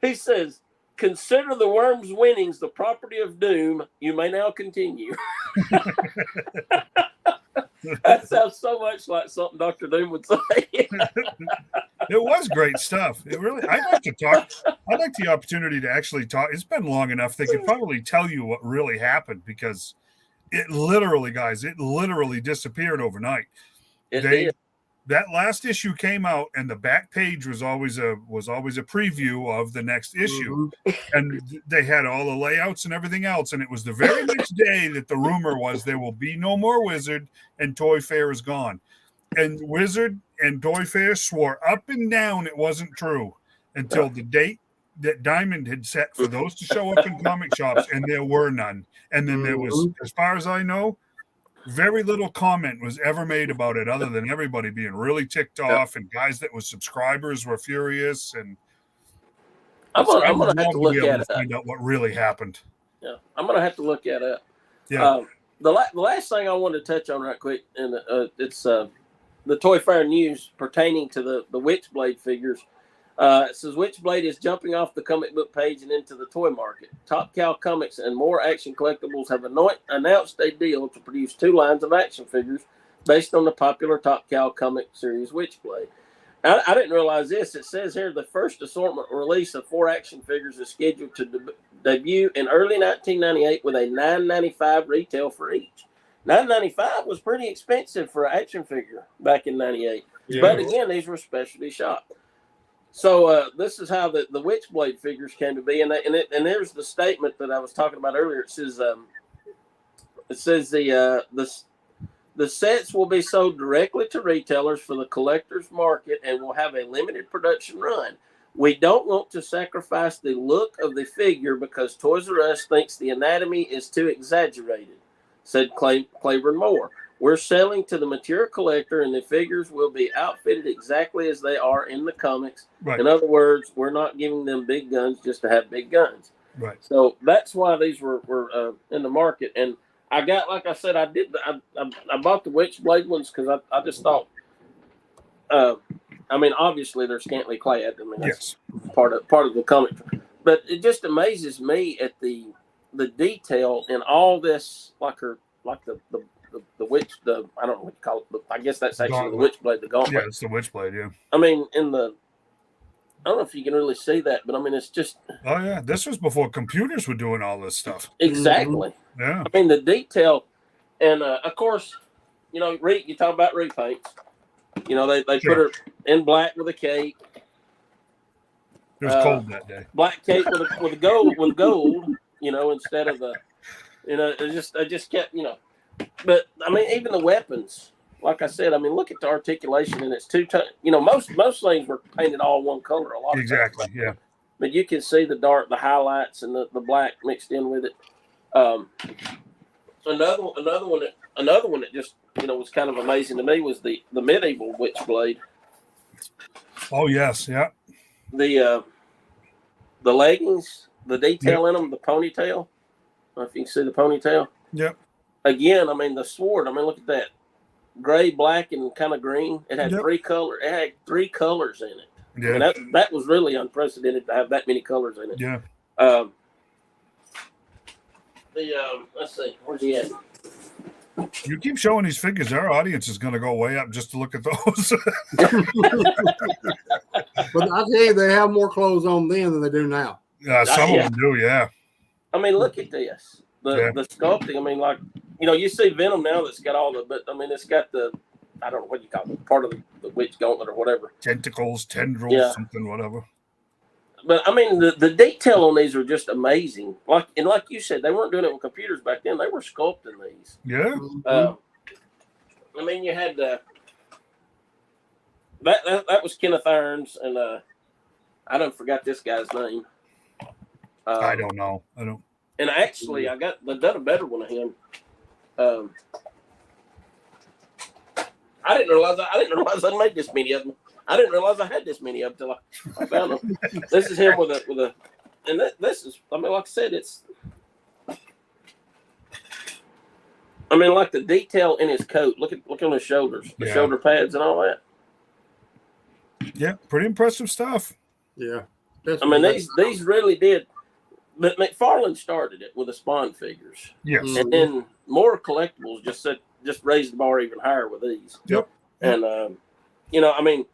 He says, consider the worm's winnings the property of Doom. You may now continue. That sounds so much like something Dr. Doom would say. It was great stuff. It really. I'd like to talk. I'd like the opportunity to actually talk. It's been long enough. They could probably tell you what really happened, because it literally, guys, disappeared overnight. It did. That last issue came out, and the back page was always a preview of the next issue, and they had all the layouts and everything else. And it was the very next day that the rumor was there will be no more Wizard, and Toy Fair is gone. And Wizard and Toy Fair swore up and down it wasn't true until the date that Diamond had set for those to show up in comic shops, and there were none. And then there was, as far as I know, very little comment was ever made about it, other than everybody being really ticked off, and guys that were subscribers were furious. And I'm gonna have to look at it. Find out what really happened. Yeah, I'm gonna have to look at it. Yeah. The last thing I wanted to touch on right quick, and it's the Toy Fair news pertaining to the Witchblade figures. It says Witchblade is jumping off the comic book page and into the toy market. Top Cow Comics and More Action Collectibles have announced a deal to produce 2 lines of action figures based on the popular Top Cow comic series Witchblade. I didn't realize this. It says here the first assortment release of 4 action figures is scheduled to debut in early 1998 with a $9.95 retail for each. $9.95 was pretty expensive for an action figure back in '98. Yeah. But again, these were specialty shop. So this is how the Witchblade figures came to be, and there's the statement that I was talking about earlier. It says the sets will be sold directly to retailers for the collector's market and will have a limited production run. We don't want to sacrifice the look of the figure because Toys R Us thinks the anatomy is too exaggerated, said Claiborne Moore. We're selling to the mature collector, and the figures will be outfitted exactly as they are in the comics. Right. In other words, we're not giving them big guns just to have big guns. Right. So that's why these were in the market. And I got, like I said, I bought the Witchblade ones because I just thought, I mean, obviously they're scantily clad. I mean, that's part of the comic. But it just amazes me at the detail in all this, like the witch, I don't know what you call it, but I guess that's actually the Witchblade, the gauntlet. Yeah, it's the Witchblade, yeah. I mean, I don't know if you can really see that, but I mean, it's just. Oh, yeah. This was before computers were doing all this stuff. Exactly. Mm-hmm. Yeah. I mean, the detail, and of course, you know, you talk about repaints. You know, they put her in black with a cape. It was cold that day. Black cape with gold, you know, instead of the, you know, I just kept, you know. But I mean, even the weapons, like I said, I mean, look at the articulation, and it's 2 tone. You know, most things were painted all one color. A lot of exactly, times. yeah. but you can see the dark, the highlights, and the black mixed in with it. Another one that just was kind of amazing to me was the medieval Witchblade. Oh yes, yeah. The leggings, the detail in them, the ponytail. I don't know if you can see the ponytail. Yep. Again, I mean the sword. I mean, look at that, gray, black, and kind of green. It had three colors in it. Yeah. I mean, that was really unprecedented to have that many colors in it. Yeah. Let's see, where's he at? You keep showing these figures, our audience is going to go way up just to look at those. But I tell you, they have more clothes on then than they do now. Some of them do, yeah. I mean, look at this. The sculpting. I mean, like, you see Venom now that's got all but I mean, it's got the, I don't know what you call it, part of the witch gauntlet or whatever. Tentacles, tendrils, something, whatever. But I mean, the detail on these are just amazing. Like you said, they weren't doing it with computers back then. They were sculpting these. Yeah. I mean, you had that was Kenneth Irons, and I don't forgot this guy's name. I don't know. And actually, they done a better one of him. I didn't realize I made this many of them. I didn't realize I had this many of them until I found them. This is him with a, and this is, I mean, like I said, it's, I mean, like the detail in his coat. Look on his shoulders, the shoulder pads and all that. Yeah, pretty impressive stuff. Yeah. I mean, these really did. But McFarlane started it with the Spawn figures. Yes. And then more collectibles just raised the bar even higher with these. Yep. And, I mean,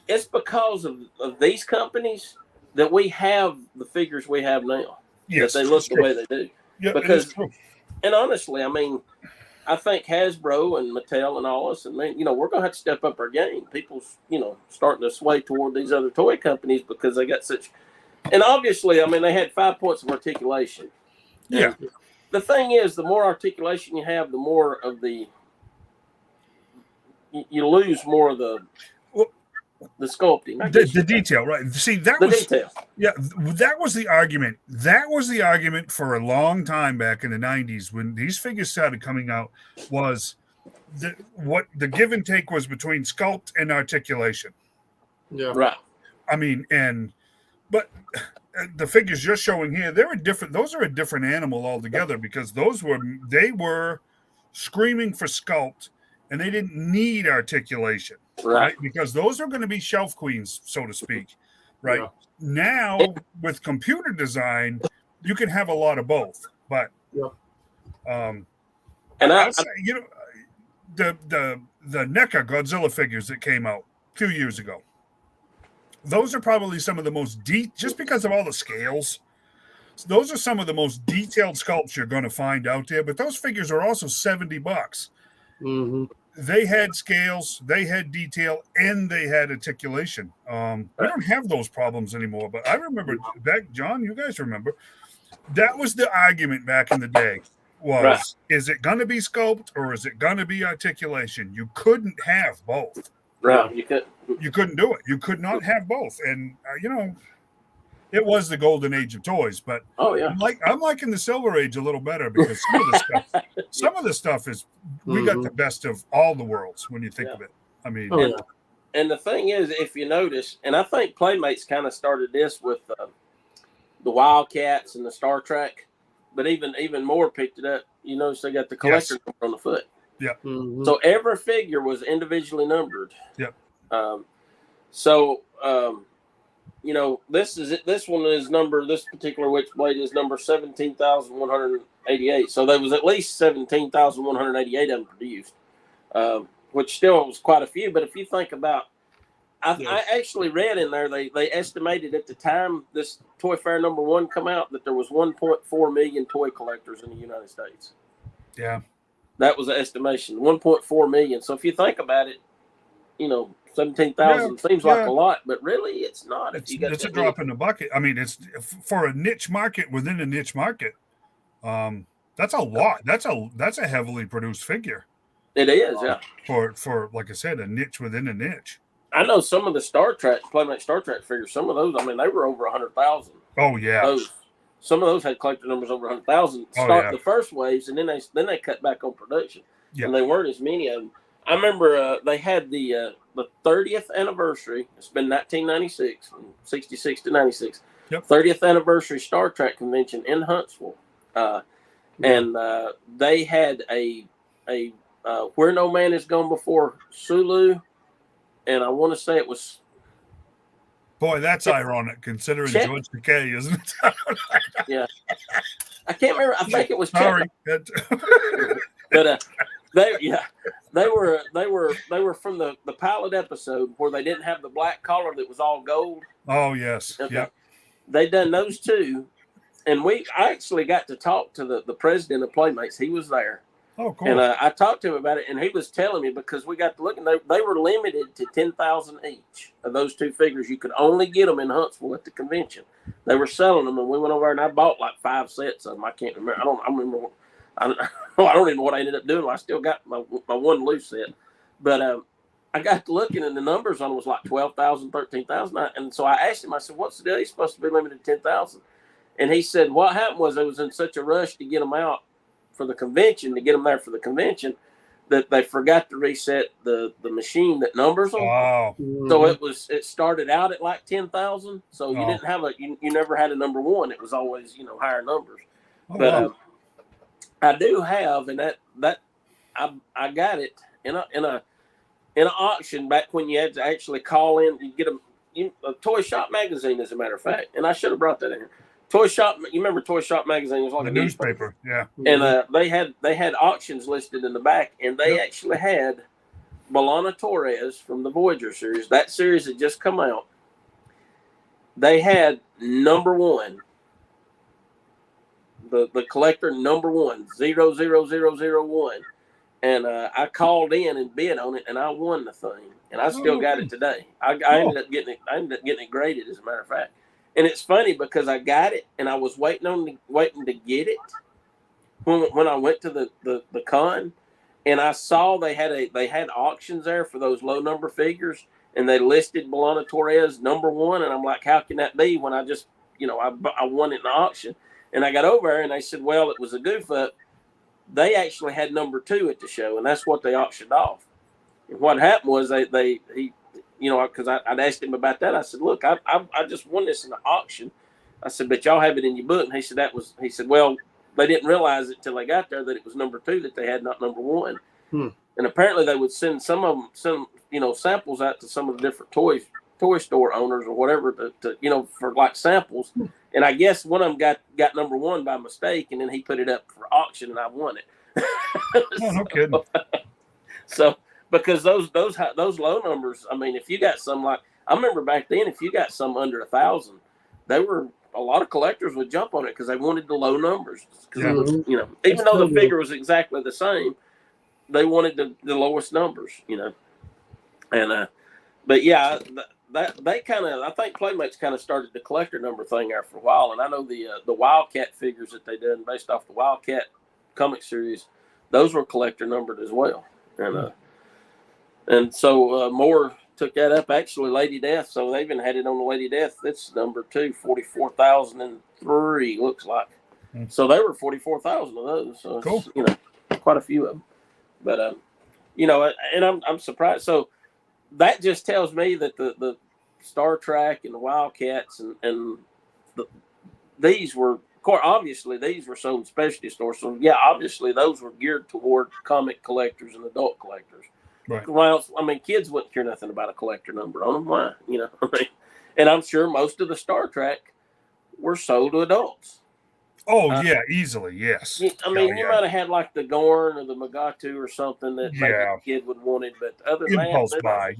it's because of these companies that we have the figures we have now. Yes. That they look the way they do. Yeah, because, and honestly, I mean, I think Hasbro and Mattel and all us, and we're going to have to step up our game. People's, starting to sway toward these other toy companies because they got such, and obviously, I mean, they had 5 points of articulation. Yeah. And the thing is, the more articulation you have, the more of you lose more of the sculpting. The detail, right? See, that was detail. Yeah, that was the argument. That was the argument for a long time back in the 90s when these figures started coming out, was what the give and take was between sculpt and articulation. Yeah. Right. I mean, but the figures you're showing here, those are a different animal altogether, because they were screaming for sculpt and they didn't need articulation. Right, because those are going to be shelf queens, so to speak. Right. Yeah. Now, with computer design, you can have a lot of both. But, and I'll say, the NECA Godzilla figures that came out a few years ago, those are probably some of the most just because of all the scales. Those are some of the most detailed sculpts you're going to find out there. But those figures are also $70. Mm-hmm. They had scales, they had detail, and they had articulation. We don't have those problems anymore. But I remember back, John, you guys remember, that was the argument back in the day. Is it going to be sculpt or is it going to be articulation? You couldn't have both. Right. You couldn't do it. You could not have both. And, it was the golden age of toys, but I'm liking the silver age a little better, because some of the stuff is, we got the best of all the worlds when you think of it. I mean, and the thing is, if you notice, and I think Playmates kind of started this with the Wildcats and the Star Trek, but even more picked it up. You notice they got the collector number on the foot. Yeah. Mm-hmm. So every figure was individually numbered. Yep. This one is this particular Witchblade is number 17,188. So there was at least 17,188 of them produced, which still was quite a few. But if you think about, I actually read in there, they estimated at the time this Toy Fair #1 come out that there was 1.4 million toy collectors in the United States. Yeah. That was the estimation, 1.4 million. So if you think about it, 17,000 seems like a lot, but really it's not. It's a drop in the bucket. I mean, it's for a niche market within a niche market. That's a lot. That's a heavily produced figure. It is, yeah. For like I said, a niche within a niche. I know some of the Playmate Star Trek figures. Some of those, I mean, they were over 100,000. Oh yeah. Some of those had collector numbers over 100,000. Start the first waves, and then they cut back on production, and they weren't as many of them. I remember they had the 30th anniversary. It's been 1996, from 66 to 96. 30th anniversary Star Trek convention in Huntsville, and they had a Where No Man Has Gone Before Sulu, and I want to say it was. Boy, that's ironic considering George Takei, isn't it? Yeah, I can't remember. I think it was. Sorry, but they were from the pilot episode where they didn't have the black collar that was all gold. Oh yes, okay. They done those two, and I actually got to talk to the president of Playmates. He was there. Oh, cool. And I talked to him about it, and he was telling me, because we got to look, and they were limited to 10,000 each of those two figures. You could only get them in Huntsville at the convention. They were selling them, and we went over there, and I bought like 5 sets of them. I can't remember. I don't even know what I ended up doing. I still got my one loose set. But I got to looking, and the numbers on it was like 12,000, 13,000. And so I asked him, I said, what's the deal? He's supposed to be limited to 10,000. And he said, what happened was they was in such a rush to get them out for the convention, to get them there for the convention, that they forgot to reset the machine that numbers them. Wow. So it started out at like 10,000. So you didn't have you never had a number one. It was always, higher numbers. But I do have, and that I got it in an auction back when you had to actually call in. You get a Toy Shop magazine, as a matter of fact, and I should have brought that in here. Toy Shop, you remember Toy Shop magazine? It was like the a newspaper, yeah. And they had auctions listed in the back, and they actually had B'Elanna Torres from the Voyager series. That series had just come out. They had number one, the collector number 1, 00001, and I called in and bid on it, and I won the thing, and I still got it today. I ended up getting it graded, as a matter of fact. And it's funny because I got it, and I was waiting to get it when I went to the con, and I saw they had auctions there for those low number figures, and they listed B'Elanna Torres number 1, and I'm like, how can that be when I just I won it in the auction? And I got over there, and they said, well, it was a goof up. They actually had number 2 at the show, and that's what they auctioned off. And what happened was he. Because I'd asked him about that. I said, look, I just won this in the auction. I said, but y'all have it in your book. And he said, well, they didn't realize it till they got there that it was number 2 that they had, not number 1. And apparently they would send some of them, samples out to some of the different toy store owners or whatever to for like samples. And I guess one of them got number 1 by mistake, and then he put it up for auction, and I won it. Oh, no kidding. So. Because those low numbers, I mean, if you got some I remember back then, if you got some under 1,000, a lot of collectors would jump on it because they wanted the low numbers. Because even though the figure was exactly the same, they wanted the lowest numbers. And but yeah, they kind of, I think Playmates kind of started the collector number thing there for a while. And I know the Wildcat figures that they did based off the Wildcat comic series, those were collector numbered as well. And so Moore took that up. Actually, Lady Death. So they even had it on the Lady Death. That's number 2, 44,003 looks like. So there were 44,000 of those. So cool. Quite a few of them. But and I'm surprised. So that just tells me that the Star Trek and the Wildcats and these were, obviously these were sold in specialty stores. So yeah, obviously those were geared toward comic collectors and adult collectors. Right. Well, I mean, kids wouldn't care nothing about a collector number on them. Why? And I'm sure most of the Star Trek were sold to adults. Oh, yeah, easily, yes. I mean, you might have had like the Gorn or the Magatu or something that maybe a kid would want it, but other than impulse that, buy,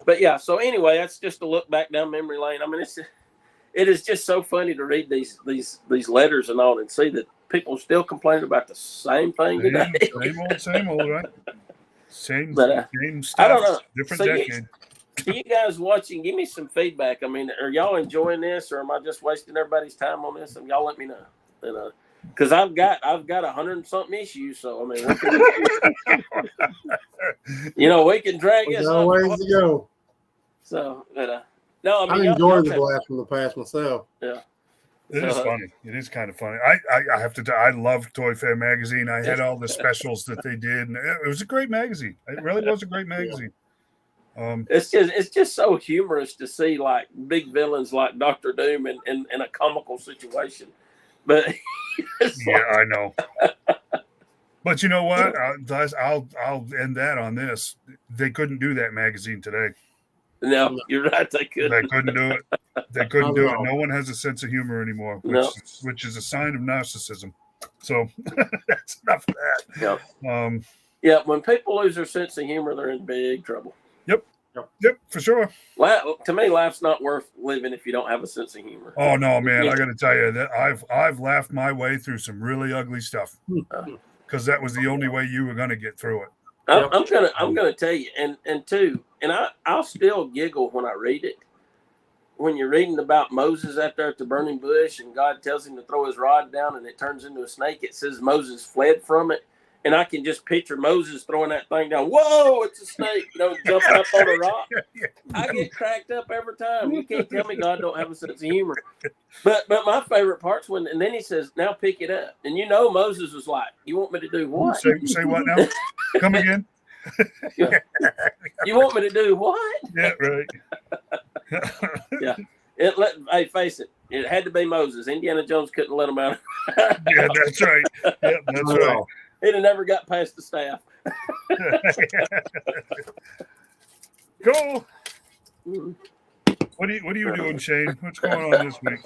But yeah, so anyway, that's just a look back down memory lane. I mean, it is just so funny to read these letters and all and see that people still complaining about the same thing today. Same old, right? Same stuff. I don't know. Different decade. You guys watching, give me some feedback. I mean, are y'all enjoying this, or am I just wasting everybody's time on this? And y'all let me know. And Because I've got 100 and something issues. So I mean, we can drag There's this no up. ways to go. So, no, I I mean, enjoy the blast from the past myself. Yeah. It is funny. It is kind of funny. I have to. I love Toy Fair magazine. I had all the specials that they did, and it was a great magazine. It really was a great magazine. It's just so humorous to see like big villains like Doctor Doom in a comical situation, but I know. But you know what? I'll end that on this. They couldn't do that magazine today. No, you're right. They couldn't. They couldn't do it. They couldn't do it. No one has a sense of humor anymore, which is a sign of narcissism. So that's enough of that. Yeah. When people lose their sense of humor, they're in big trouble. Yep, for sure. To me, life's not worth living if you don't have a sense of humor. Oh no, man! I got to tell you that I've laughed my way through some really ugly stuff because that was the only way you were going to get through it. I'm gonna tell you, and I'll still giggle when I read it. When you're reading about Moses out there at the burning bush, and God tells him to throw his rod down, and it turns into a snake. It says Moses fled from it. And I can just picture Moses throwing that thing down. Whoa, it's a snake, jumping up on a rock. I get cracked up every time. You can't tell me God don't have a sense of humor. But my favorite part's and then he says, now pick it up. And Moses was like, you want me to do what? Say what now? Come again? You want me to do what? Yeah, right. Yeah. Hey, face it. It had to be Moses. Indiana Jones couldn't let him out. Yeah, that's right. Yeah, that's right. He'd have never got past the staff. Cool. What are you doing, Shane? What's going on this week?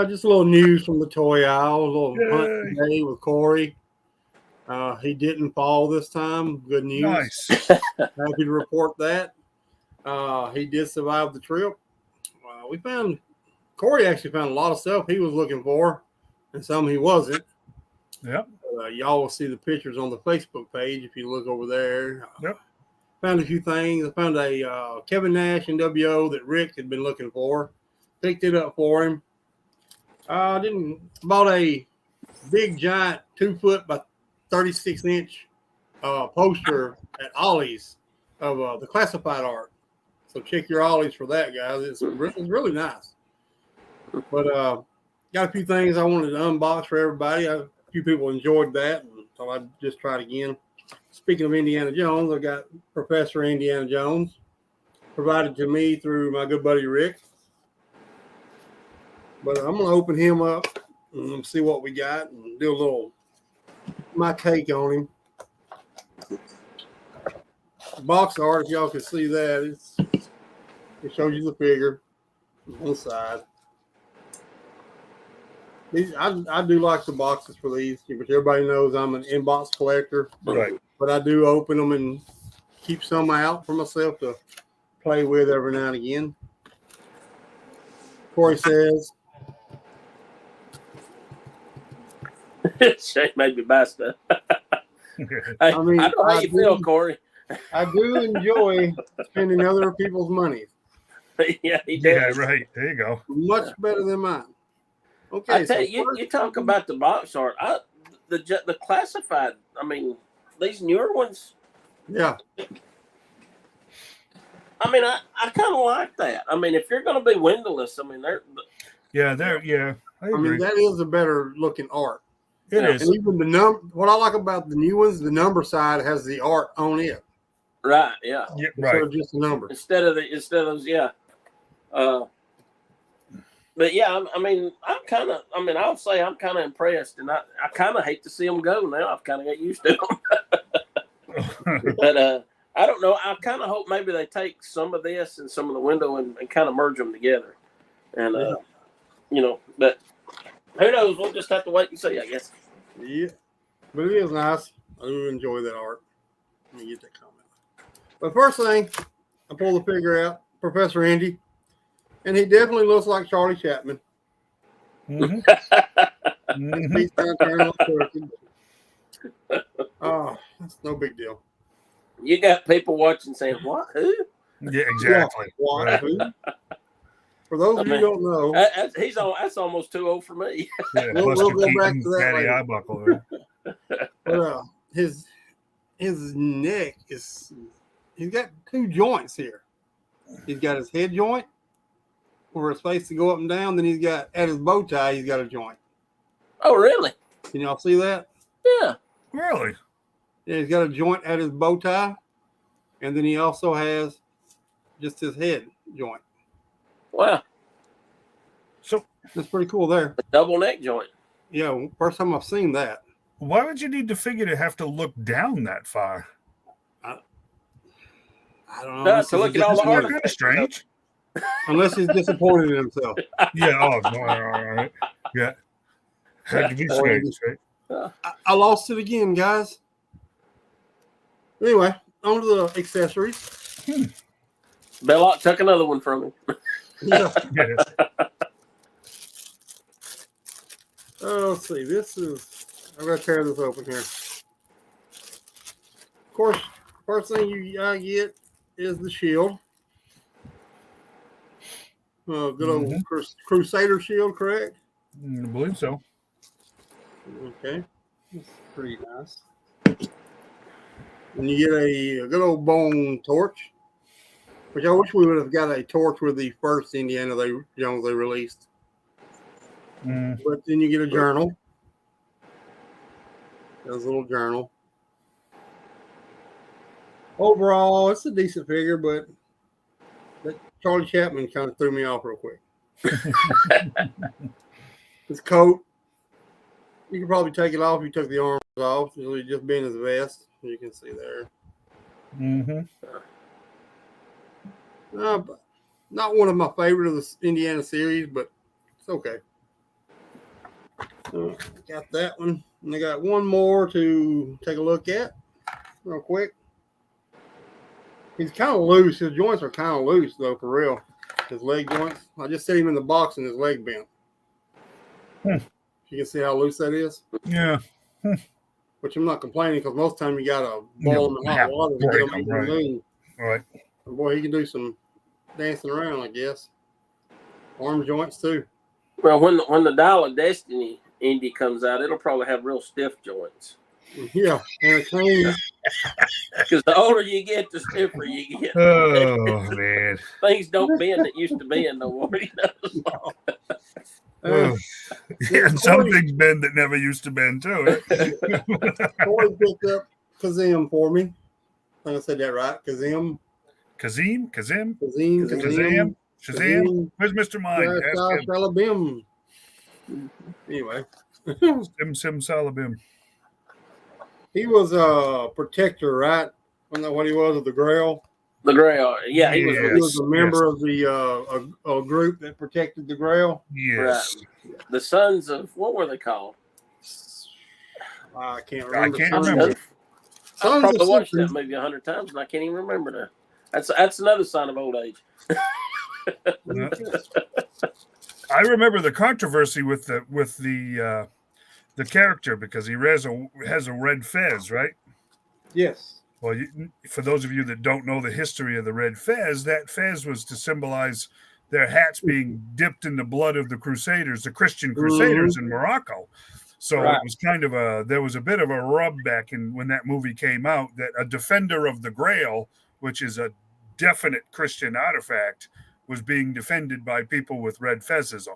Just a little news from the toy aisle. A little hunt today with Corey. He didn't fall this time. Good news. Nice. Happy to report that. He did survive the trip. Corey actually found a lot of stuff he was looking for, and some he wasn't. Yep. Y'all will see the pictures on the Facebook page if you look over there. Yep. Found a few things. I found a Kevin Nash NWO that Rick had been looking for. Picked it up for him. Bought a big giant 2-foot by 36-inch poster at Ollie's of the classified art. So check your Ollie's for that, guys. It's really nice. But got a few things I wanted to unbox for everybody. A few people enjoyed that, and so I'd just try it again. Speaking of Indiana Jones, I got Professor Indiana Jones provided to me through my good buddy Rick. But I'm going to open him up and see what we got and do a little my take on him. Box art, if y'all can see that, it shows you the figure on the side. I do like the boxes for these, which everybody knows I'm an inbox collector. Right. But I do open them and keep some out for myself to play with every now and again. Corey says, Shane made me buy stuff. I know how you feel, Corey. I do enjoy spending other people's money. Yeah, he does. Yeah, right. There you go. Much better than mine. Okay, I tell you talk about the box art. The classified. I mean, these newer ones. Yeah. I mean, I kind of like that. I mean, if you're going to be windowless, I mean, they're. Yeah. I agree. mean, that is a better looking art. It is. And even what I like about the new ones, the number side has the art on it. Right. Yeah. Right. Instead of just the number. Instead of those, yeah. But yeah, I'll say I'm kind of impressed, and I kind of hate to see them go now. I've kind of got used to them. But I don't know. I kind of hope maybe they take some of this and some of the window and kind of merge them together. And but who knows? We'll just have to wait and see, I guess. Yeah, but it is nice. I do enjoy that art. Let me get that comment. But first thing, I pull the figure out, Professor Indy, and he definitely looks like Charlie Chapman. Mm-hmm. He's kind of turned on turkey. Oh, that's no big deal. You got people watching saying, "What? Who?" Yeah, exactly. What? Right. Who? For those of you who don't know, That's almost too old for me. Yeah, We'll Buster go back Keaton, to that Daddy later. Eyebuckle. Right? but his neck is, he's got two joints here. He's got his head joint where it's supposed to go up and down. Then he's got at his bow tie, he's got a joint. Oh, really? Can y'all see that? Yeah. Really? Yeah, he's got a joint at his bow tie, and then he also has just his head joint. Wow. So That's pretty cool there. A double neck joint. Yeah, first time I've seen that. why would you need the figure to have to look down that far? I don't know. No, Unless to look he's at all the disappointed- Kind of strange. Unless he's disappointed in himself. Yeah. Oh, all right. Yeah. Had to be strange, right? I lost it again, guys. Anyway, on to the accessories. Belloc took another one from him. Yeah. Yeah. Let's see. This is. I'm gonna tear this open here. Of course, first thing you get is the shield. Good old Crusader shield, correct? I believe so. Okay, that's pretty nice. And you get a good old bone torch, which I wish we would have got a torch with the first Indiana Jones they released. Mm. But then you get a journal. There's a little journal. Overall, it's a decent figure, but that Charlie Chapman kind of threw me off real quick. His coat, you could probably take it off if you took the arms off. It'll just be in his vest. You can see there. Mm-hmm. Not one of my favorite of the Indiana series, but it's okay. Got that one. And I got one more to take a look at real quick. He's kind of loose. His joints are kind of loose, though, for real. His leg joints. I just set him in the box and his leg bent. You can see how loose that is? Yeah. Which I'm not complaining because most time you got to boil them in hot water to get them Right, in the right. moon. All right. And boy, he can do some dancing around, I guess. Arm joints, too. Well, when the Dial of Destiny Indy comes out, it'll probably have real stiff joints. Yeah. And a cane. Because the older you get, the stiffer you get. Oh, man. Things don't bend that used to bend no more. You know? Oh. Yeah, and some things bend that never used to bend, too. Corey picked up Kazim for me. I think I said that right. Kazim. Kazim? Kazim. Shazam? Where's Mr. Mind? Ask him. Salabim. Anyway. Sim Salabim. He was a protector, right? Wasn't that what he was of the Grail? The Grail. Yeah, he was. Yeah. He was a member of the a group that protected the Grail. Yes. The Sons of, what were they called? I can't remember. I can't remember. I Sons probably of watched that something. movie 100 times and I can't even remember now. That's another sign of old age. I remember the controversy with the character because he has a red fez, right? Yes. Well, for those of you that don't know the history of the red fez, that fez was to symbolize their hats being dipped in the blood of the Crusaders, the Christian Crusaders in Morocco. So Right. it was kind of there was a bit of a rub back in when that movie came out that a defender of the Grail, which is a definite Christian artifact, was being defended by people with red fezzes on.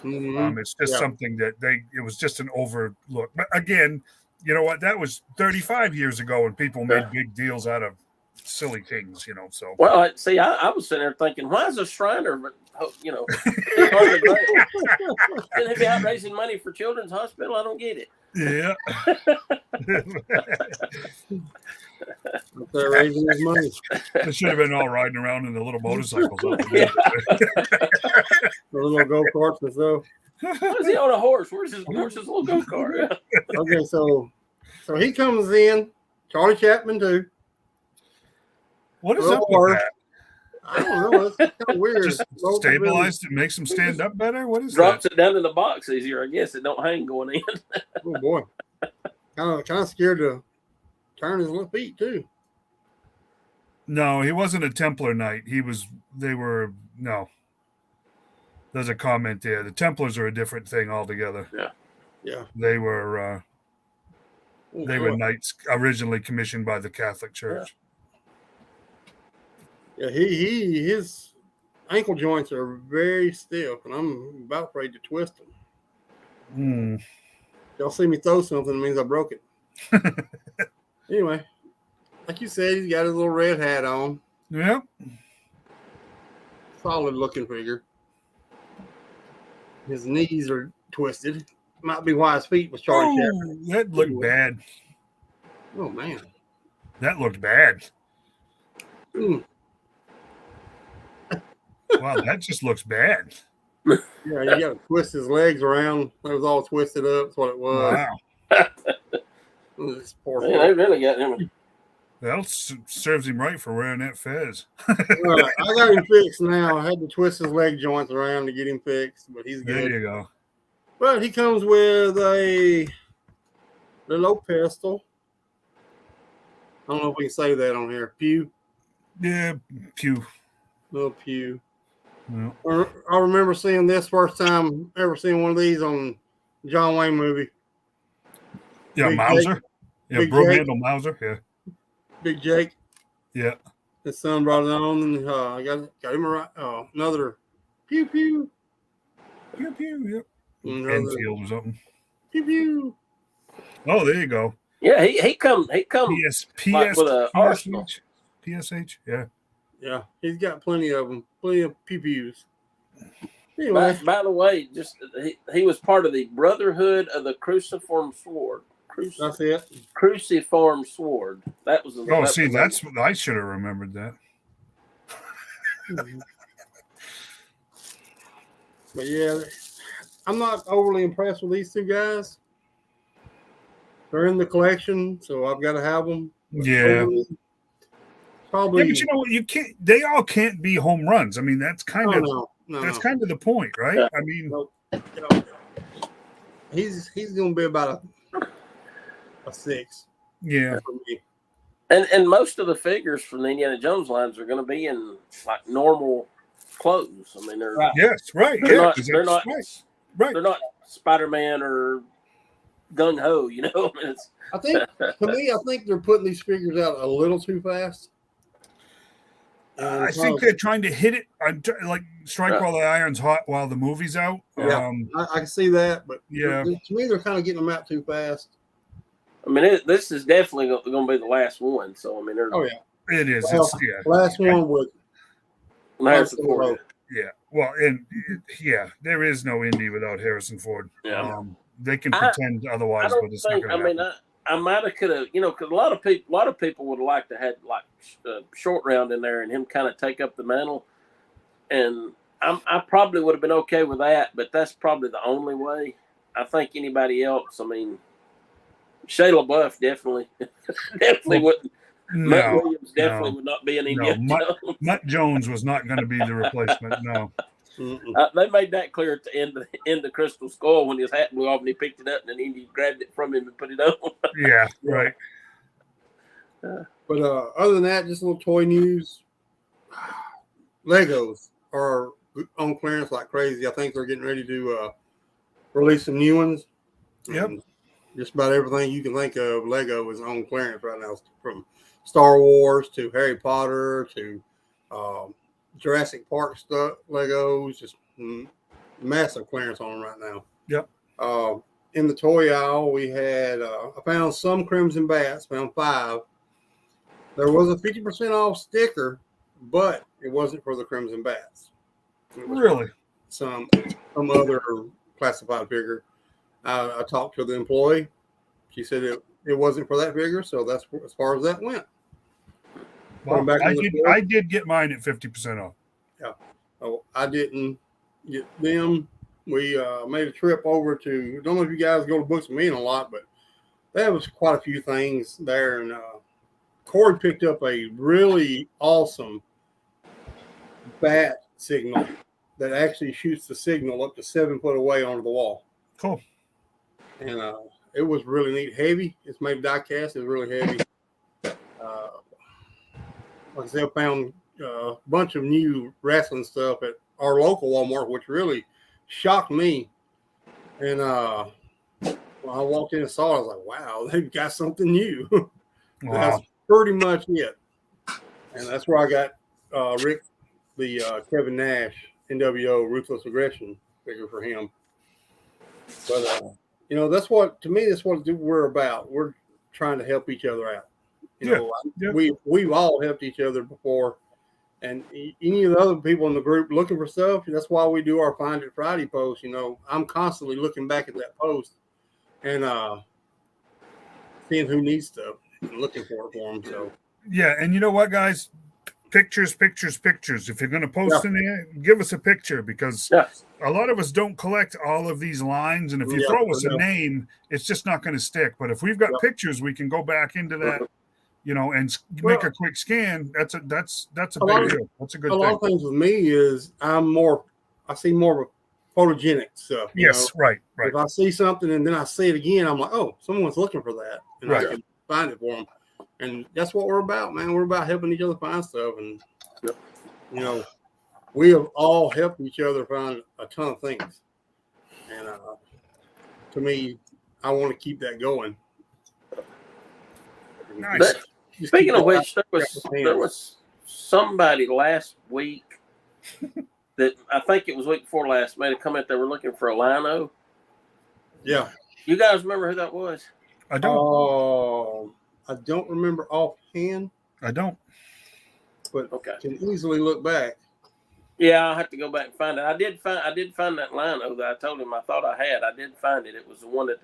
Mhm. It's just Yeah. something that it was just an overlook. But again, you know what? That was 35 years ago, and people made big deals out of silly things, so. Well, see, I was sitting there thinking, why is a Shriner, on the Grail? Shouldn't they be out raising money for Children's Hospital? I don't get it. Yeah. They're raising his money. They should have been all riding around in the little motorcycles. Yeah. The little go-karts and stuff. Why is he on a horse? Where's his little go-kart? Okay, so he comes in. Charlie Chapman too. What is Well, up with that? I don't know. It's kind of weird. Just stabilized it, makes them stand up better? What is Drops that? it down in the box easier, I guess. It don't hang going in. Oh boy, kind of scared to turn his little feet too. No, he wasn't a Templar Knight. No. There's a comment there. The Templars are a different thing altogether. Yeah. They were knights originally commissioned by the Catholic Church. Yeah, his ankle joints are very stiff, and I'm about ready to twist them. Y'all see me throw something, it means I broke it. Anyway, like you said, he's got his little red hat on. Yep. Solid looking figure. His knees are twisted. Might be why his feet was charged. That looked bad. Oh man, that looked bad. Wow, that just looks bad. Yeah, you got to twist his legs around. It was all twisted up. That's what it was. Wow. This poor Man, they really got him. That serves him right for wearing that fez. Right, I got him fixed now. I had to twist his leg joints around to get him fixed, but he's good. There you go. But he comes with a little old pistol. I don't know if we can say that on here. Pew. Yeah, pew. Little pew. Yeah. I remember seeing this first time ever seeing one of these on John Wayne movie. Yeah, Big Mauser. Jake. Yeah, Big Broomhandle Mauser. Yeah. Big Jake. Yeah. His son brought it on, and I got him another pew pew. Pew pew. Yep. Another Enfield or something. pew pew. Oh, there you go. Yeah, he come PS with an arsenal. PSH. Yeah. Yeah, he's got plenty of them. Plenty of pew pews. Anyway, By the way, just he was part of the Brotherhood of the Cruciform Sword. that's it. Cruciform Sword. That was. Oh, see, that's what I should have remembered that. But yeah, I'm not overly impressed with these two guys. They're in the collection, so I've got to have them. Yeah. Probably. Yeah, but you know what? You can't. They all can't be home runs. I mean, that's kind of kind of the point, right? Yeah. I mean, he's going to be about a 6. Yeah. For me. And most of the figures from the Indiana Jones lines are going to be in like normal clothes. I mean, they're yes, right. They're Yeah, not. 'cause They're not. right. They're not Spider-Man or Gung Ho. You know. I mean, I think to me, I think they're putting these figures out a little too fast. I think they're trying to hit it like strike while the iron's hot while the movie's out. Yeah, I can see that, but yeah, to me, they're kind of getting them out too fast. I mean, this is definitely going to be the last one. So I mean, it is. Well, It's, yeah, last one with Harrison Ford. Yeah, well, and there is no Indy without Harrison Ford. Yeah. They can pretend otherwise, but it's not going to happen. I might have could have, because a lot of people would have liked to have like Short Round in there and him kind of take up the mantle, and I probably would have been okay with that, but that's probably the only way. I think anybody else, I mean, Shia LaBeouf definitely wouldn't. Matt Williams definitely would not be an Indiana Jones. Matt Jones was not going to be the replacement. No. They made that clear at the end of Crystal Skull when his hat blew off and he picked it up and then Indy grabbed it from him and put it on. Yeah, right. But other than that, just a little toy news. Legos are on clearance like crazy. I think they're getting ready to release some new ones. Yep. Just about everything you can think of, Lego is on clearance right now, from Star Wars to Harry Potter to Jurassic Park stuff, Legos, just massive clearance on them right now. Yep. In the toy aisle, we had, I found some Crimson Bats, found 5. There was a 50% off sticker, but it wasn't for the Crimson Bats. Really? Some other classified figure. I talked to the employee. She said it wasn't for that figure, so that's as far as that went. Well, I did get mine at 50% off. Yeah. Oh, I didn't get them. We made a trip over to, I don't know if you guys go to Books and Mean a lot, but there was quite a few things there. And Corey picked up a really awesome bat signal that actually shoots the signal up to 7 foot away onto the wall. Cool. And it was really neat. Heavy. It's made die cast. It's really heavy. Like I said, I found a bunch of new wrestling stuff at our local Walmart, which really shocked me. And when I walked in and saw it, I was like, wow, they've got something new. That's Wow. pretty much it. And that's where I got Rick, the Kevin Nash NWO Ruthless Aggression figure for him. But you know, that's what we're about. We're trying to help each other out. You know, we've all helped each other before, and any of the other people in the group looking for stuff. That's why we do our Find It Friday post. You know, I'm constantly looking back at that post and seeing who needs stuff and looking for it for them. So yeah, and you know what, guys? Pictures. If you're going to post in there, give us a picture, because a lot of us don't collect all of these lines. And if you throw us a name, it's just not going to stick. But if we've got pictures, we can go back into that, you know, and make a quick scan. That's a big deal. That's a good thing. A lot of things with me is I see more of a photogenic stuff. Yes, right. If I see something and then I see it again, I'm like, oh, someone's looking for that, and I can find it for them. And that's what we're about, man. We're about helping each other find stuff. And, you know, we have all helped each other find a ton of things. And to me, I want to keep that going. Nice. But speaking of which, there was somebody last week that I think it was week before last made a comment they were looking for a lino. Yeah. You guys remember who that was? I don't. I don't remember offhand. I don't. But can easily look back. Yeah, I'll have to go back and find it. I did find that lino that I told him I thought I had. I did find it. It was the one that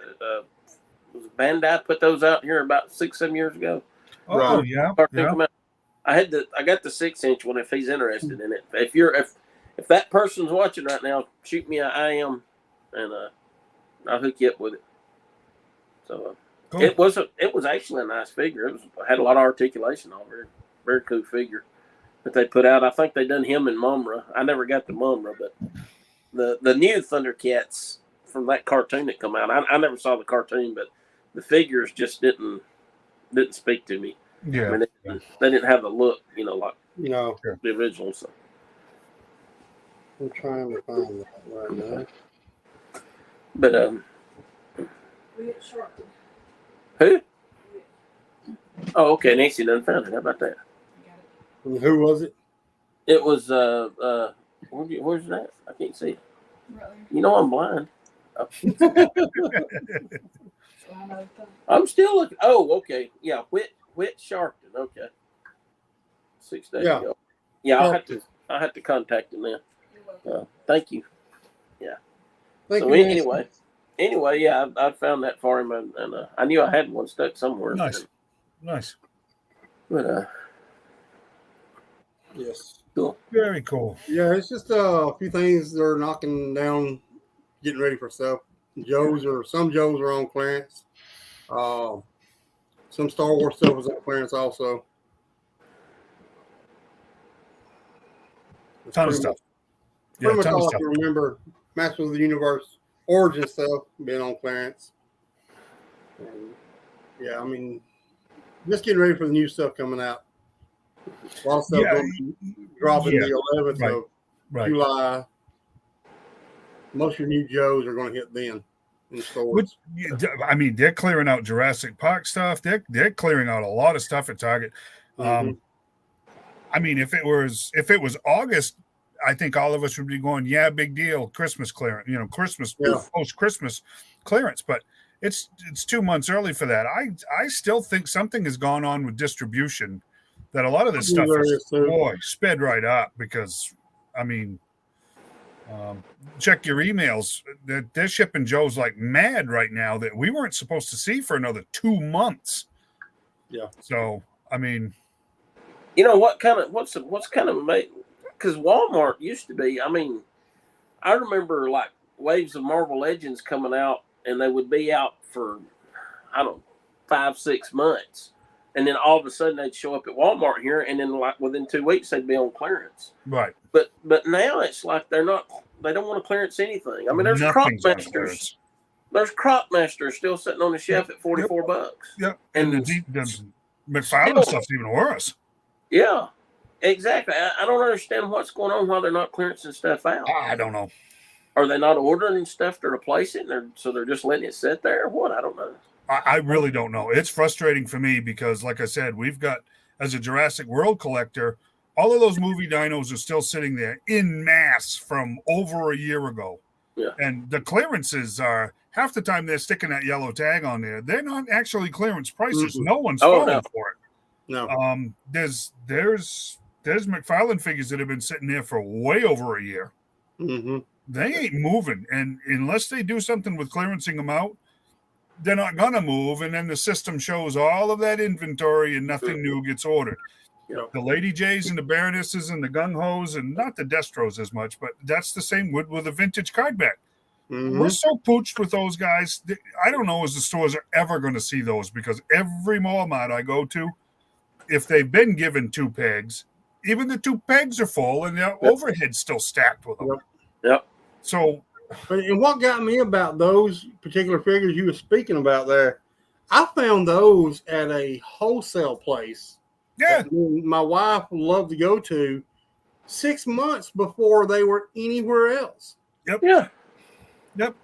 was Bandai put those out here about 6-7 years ago. Oh yeah. I got the 6-inch one if he's interested in it. If that person's watching right now, shoot me an IM and I'll hook you up with it. So cool. It was actually a nice figure. It had a lot of articulation on it. Very cool figure that they put out. I think they done him and Mumra. I never got the Mumra, but the new Thundercats from that cartoon that come out. I never saw the cartoon, but the figures just didn't speak to me. Yeah, I mean, they didn't have the look, you know, like the original. So I'm trying to find that right now. But who? Oh, okay. Nancy done found it. How about that? Who was it? It was where's that? I can't see it. You know I'm blind. Oh. I'm still looking. Oh, okay. Yeah, Whit Sharpton. Okay. 6 days ago. Yeah, I'll have to contact him then. Thank you. Yeah. Thank so you, anyway, yeah, I found that for him, and I knew I had one stuck somewhere. Nice. But yes, cool. Very cool. Yeah, it's just a few things they're knocking down, getting ready for stuff. Some Joes are on clearance. Some Star Wars stuff was on clearance also. Ton of stuff. Pretty much all I can remember. Masters of the Universe Origin stuff being on clearance. And yeah, I mean, just getting ready for the new stuff coming out. A lot of stuff dropping the 11th of July. Most of your new Joes are going to hit then in stores. I mean, they're clearing out Jurassic Park stuff. They're clearing out a lot of stuff at Target. Mm-hmm. I mean, if it was August, I think all of us would be going, yeah, big deal, Christmas clearance, post-Christmas clearance. But it's 2 months early for that. I still think something has gone on with distribution that a lot of this stuff is, sped right up, because, I mean, check your emails. They're shipping Joes like mad right now that we weren't supposed to see for another 2 months. Yeah. So, I mean, you know what's kind of made, because Walmart used to be, I mean, I remember like waves of Marvel Legends coming out, and they would be out for, I don't know, 5-6 months. And then all of a sudden they'd show up at Walmart here, and then like within 2 weeks they'd be on clearance. Right. But now it's like they don't want to clearance anything. I mean, there's Crop Masters. There's Crop Masters still sitting on the shelf at $44. Yep. And the McFarlane stuff's even worse. Yeah. Exactly. I don't understand what's going on while they're not clearancing stuff out. I don't know. Are they not ordering stuff to replace it, and so they're just letting it sit there, or what? I don't know. I really don't know. It's frustrating for me because, like I said, we've got, as a Jurassic World collector, all of those movie dinos are still sitting there in mass from over a year ago. Yeah. And the clearances are, half the time they're sticking that yellow tag on there. They're not actually clearance prices. Mhm. No one's Oh, falling no. for it. No. There's McFarlane figures that have been sitting there for way over a year. Mm-hmm. They ain't moving. And unless they do something with clearancing them out, they're not going to move. And then the system shows all of that inventory and nothing new gets ordered. Yep. The Lady Jays and the Baronesses and the Gung Hos and not the Destros as much, but that's the same with a vintage card back. Mm-hmm. We're so pooched with those guys. I don't know as the stores are ever going to see those because every mall mart I go to, if they've been given 2 pegs, even the 2 pegs are full and their overhead's still stacked with them. Yep. So, And what got me about those particular figures you were speaking about there, I found those at a wholesale place. yeah, that my wife loved to go to 6 months before they were anywhere else. Yeah.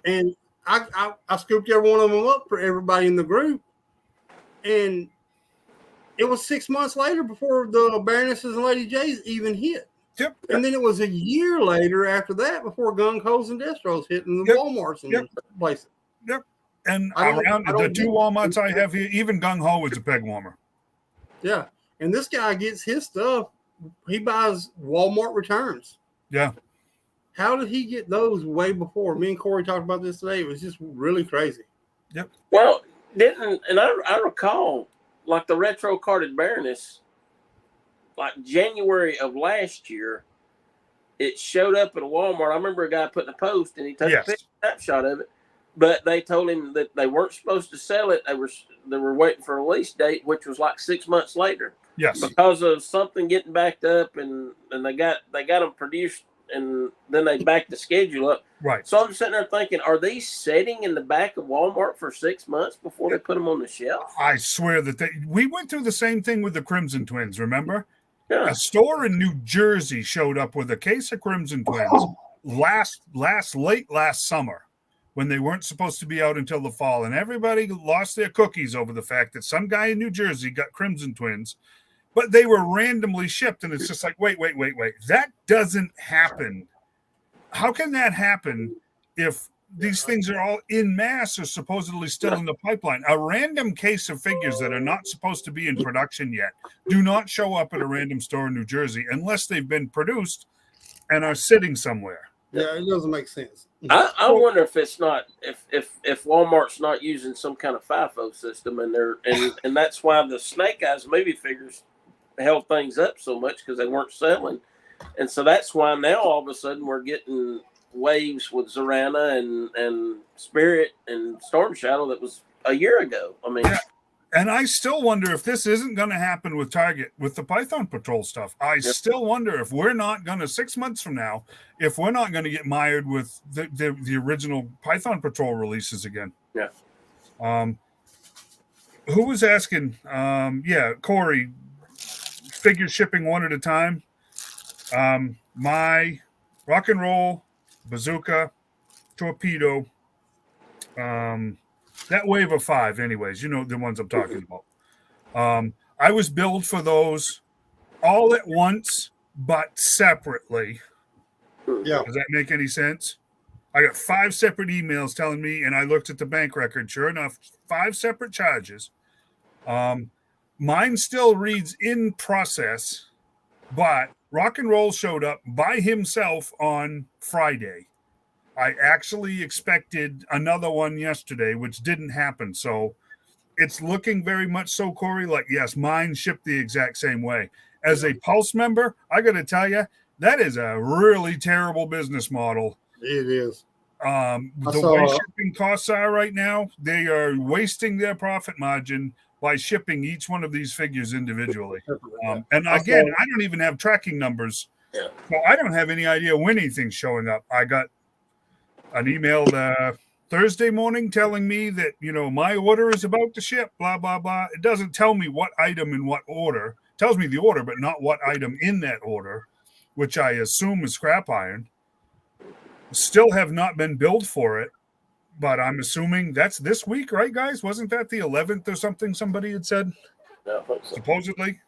And I scooped every one of them up for everybody in the group. And it was 6 months later before the Baronesses and Lady Jays even hit. Yep. And then it was a year later after that before Gung Hos and Destros hit in the Walmarts and places. and I don't- around I the don't 2 get- Walmarts I have here, even Gung Ho is a peg warmer. Yeah. And this guy gets his stuff. He buys Walmart returns. Yeah. How did he get those way before? Me and Corey talked about this today. It was just really crazy. Well, I recall like the retro carded Baroness, like January of last year, it showed up at a Walmart. I remember a guy putting a post and he took a snapshot of it, but they told him that they weren't supposed to sell it. They were waiting for a release date, which was like 6 months later. Yes. Because of something getting backed up, and they got them produced, and then they backed the schedule up. Right. So I'm sitting there thinking, are these sitting in the back of Walmart for 6 months before they put them on the shelf? I swear that we went through the same thing with the Crimson Twins, remember? Yeah. A store in New Jersey showed up with a case of Crimson Twins late last summer when they weren't supposed to be out until the fall. And everybody lost their cookies over the fact that some guy in New Jersey got Crimson Twins, but they were randomly shipped. And it's just like, wait. That doesn't happen. How can that happen if these things are all in mass or supposedly still in the pipeline? A random case of figures that are not supposed to be in production yet do not show up at a random store in New Jersey unless they've been produced and are sitting somewhere. Yeah, it doesn't make sense. I wonder if it's not if Walmart's not using some kind of FIFO system, and that's why the Snake Eyes movie figures held things up so much because they weren't selling, and so that's why now all of a sudden we're getting waves with Zorana and Spirit and Storm Shadow that was a year ago. I mean, And I still wonder if this isn't going to happen with Target with the Python Patrol stuff. I still wonder if we're not going to 6 months from now, if we're not going to get mired with the original Python Patrol releases again. Yeah. Who was asking? Corey. Figures shipping one at a time. My Rock and Roll, Bazooka, Torpedo, that wave of 5, anyways, you know the ones I'm talking about. I was billed for those all at once, but separately. Yeah. Does that make any sense? I got 5 separate emails telling me, and I looked at the bank record. Sure enough, 5 separate charges. Mine still reads in process, but Rock and Roll showed up by himself on Friday. I actually expected another one yesterday, which didn't happen. So it's looking very much so, Corey, like, yes, mine shipped the exact same way. As a Pulse member, I got to tell you, that is a really terrible business model. It is. The way shipping costs are right now, they are wasting their profit margin by shipping each one of these figures individually. And again, I don't even have tracking numbers. Yeah. So I don't have any idea when anything's showing up. I got an email Thursday morning telling me that, my order is about to ship, blah, blah, blah. It doesn't tell me what item in what order, tells me the order, but not what item in that order, which I assume is scrap iron. Still have not been billed for it, but I'm assuming that's this week, right, guys? Wasn't that the 11th or something somebody had said? Yeah, I think so. Supposedly.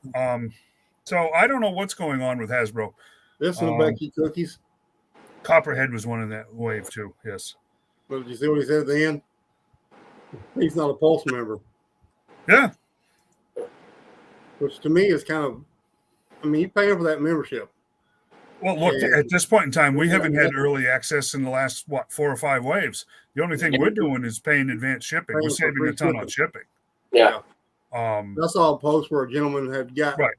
So I don't know what's going on with Hasbro. This is Becky Cookies. Copperhead was one in that wave too. Yes. But did you see what he said at the end? He's not a Pulse member, Yeah. which to me is kind of, I mean, you pay for that membership. Well, look, at this point in time, we haven't had early access in the last, 4 or 5 waves. The only thing we're doing is paying advanced shipping. We're saving a ton on shipping. Yeah. I saw a post where a gentleman had got Right.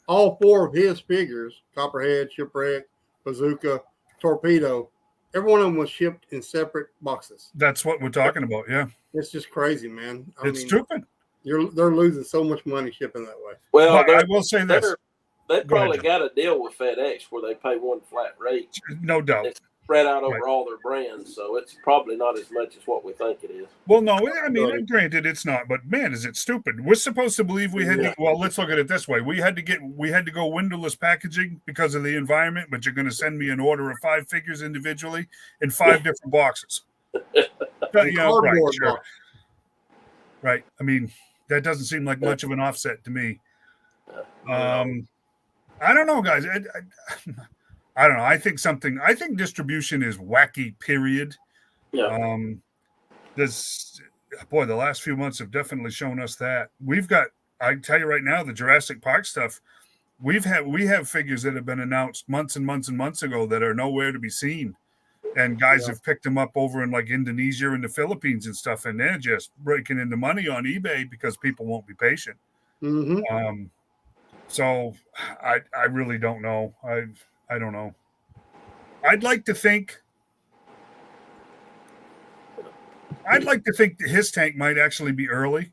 all 4 of his figures, Copperhead, Shipwreck, Bazooka, Torpedo. Every one of them was shipped in separate boxes. That's what we're talking about. Yeah. It's just crazy, man. It's stupid. They're losing so much money shipping that way. Well, But I will say this. They Go probably ahead, got a deal with FedEx where they pay one flat rate. No doubt. It's spread out over Right. all their brands, so it's probably not as much as what we think it is. Well, no, I mean, granted, it's not, but man, is it stupid? We're supposed to believe we had to. Well, let's look at it this way: we had to go windowless packaging because of the environment, but you're going to send me an order of 5 figures individually in 5 different boxes. Yeah, right, sure. box. Right. I mean, that doesn't seem like much of an offset to me. I don't know, guys. I don't know. I think distribution is wacky, period. Yeah. The last few months have definitely shown us that. We've got, I tell you right now, the Jurassic Park stuff, we have figures that have been announced months and months and months ago that are nowhere to be seen. And guys have picked them up over in like Indonesia and the Philippines and stuff, and they're just breaking into money on eBay because people won't be patient. Mm-hmm. So I really don't know. I don't know. I'd like to think that his tank might actually be early,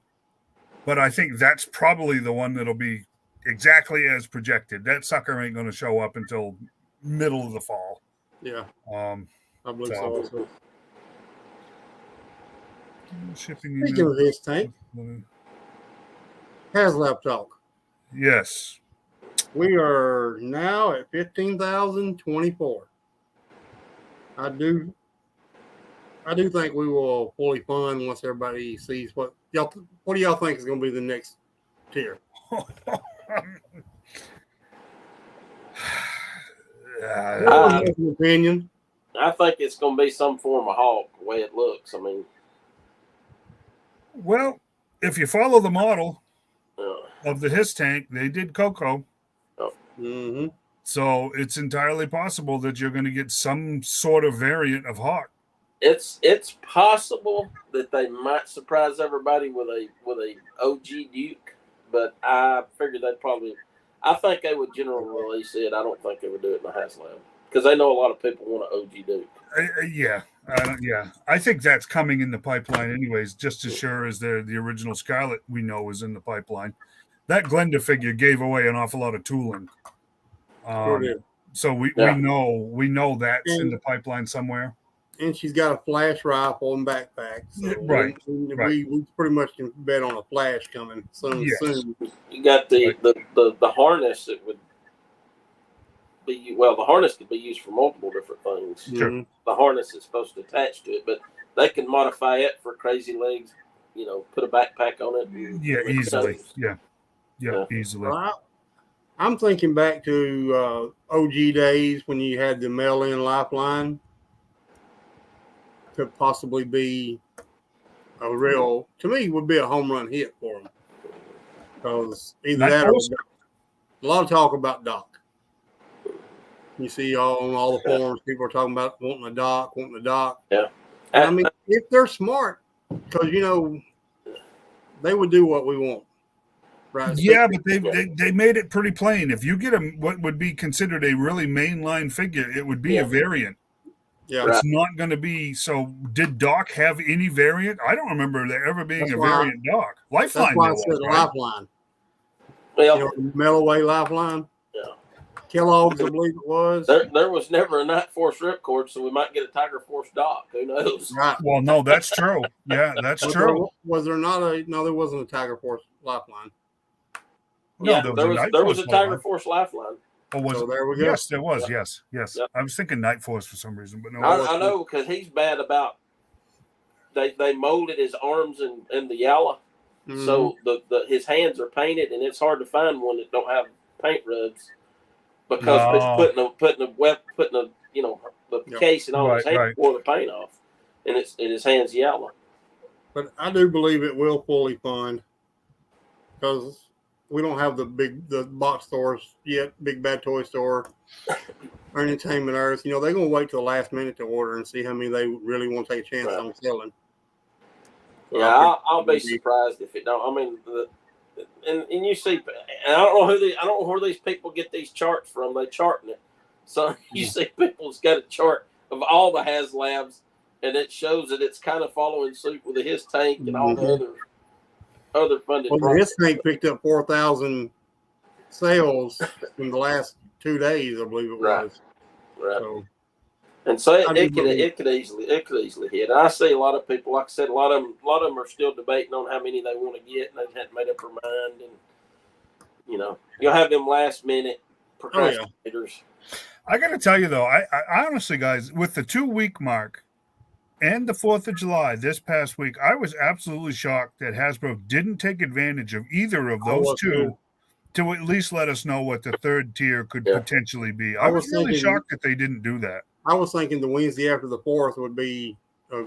but I think that's probably the one that'll be exactly as projected. That sucker ain't going to show up until middle of the fall. Yeah. I believe So- so also. Shipping. Speaking of his tank, HasLab Talk. Yes. We are now at 15,024. I do think we will fully fund once everybody sees what do y'all think is going to be the next tier? Uh, An opinion. I think it's going to be some form of hawk, the way it looks. I mean, Well, if you follow the model uh, of the his tank, they did Coco. Mm-hmm. So it's entirely possible that you're going to get some sort of variant of Hawk. it's possible that they might surprise everybody with a OG Duke, but I figured they'd probably. I think they would generally release it. I don't think they would do it in the HasLab because they know a lot of people want an OG Duke. Yeah. I think that's coming in the pipeline anyways, just as sure as the original Scarlet we know is in the pipeline. That Glenda figure gave away an awful lot of tooling. Sure did. So we know that's in the pipeline somewhere. And she's got a flash rifle and backpack. So Right. We pretty much can bet on a flash coming soon. Yes. Soon. You got the harness that would be the harness could be used for multiple different things. Sure. Mhm. The harness is supposed to attach to it, but they can modify it for crazy legs. Put a backpack on it. and- Yeah, with easily. toes. Yeah, easily. Well, I'm thinking back to OG days when you had the mail-in lifeline. Could possibly be to me, would be a home run hit for them. Because either Not that or close. a lot of talk about Doc. You see on all the forums, people are talking about wanting a Doc. Yeah. I mean, if they're smart, because, they would do what we want. Right? Yeah, but they made it pretty plain. If you get what would be considered a really mainline figure, it would be a variant. Yeah. It's not going to be. So, did Doc have any variant? I don't remember there ever being That's a why- variant Doc. Lifeline. That's why I there said was, right? lifeline. Well, The Melloway lifeline. Yeah. Kellogg's, I believe it was. there was never a Night Force ripcord, so we might get a Tiger Force Doc. Who knows? Right. Well, no, that's true. Yeah, that's true. Was there not no, there wasn't a Tiger Force lifeline. No, Yeah, there was a Night there was a Force Tiger Lifeline. Force Lifeline. Oh, was So it? there we go. Yes, there was. Yep. Yes. Yep. I was thinking Night Force for some reason, but no. I know because he's bad about they molded his arms in the yellow, so his hands are painted, and it's hard to find one that don't have paint rubs because it's putting the case and all his hands pour the paint off, and his hands yellow. But I do believe it will fully fund because we don't have the box stores yet, Big Bad Toy Store or Entertainment Earth. They're going to wait till the last minute to order and see how many they really want to take a chance on selling. So yeah, I'll be surprised if it don't. I mean, and you see, and I don't know where these people get these charts from. They charting it. So you see people's got a chart of all the HasLabs, and it shows that it's kind of following suit with his tank and all the other funded. Well, his tank picked up 4,000 sales in the last 2 days, I believe it was. Right. So, and so it could easily hit. And I see a lot of people, like I said, a lot of them are still debating on how many they want to get, and they haven't made up their mind. And you'll have them last minute procrastinators. I got to tell you though, I honestly, guys, with the 2-week mark and the 4th of July this past week, I was absolutely shocked that Hasbro didn't take advantage of either of those two to at least let us know what the third tier could potentially be. I was really shocked that they didn't do that. I was thinking the Wednesday after the 4th would be a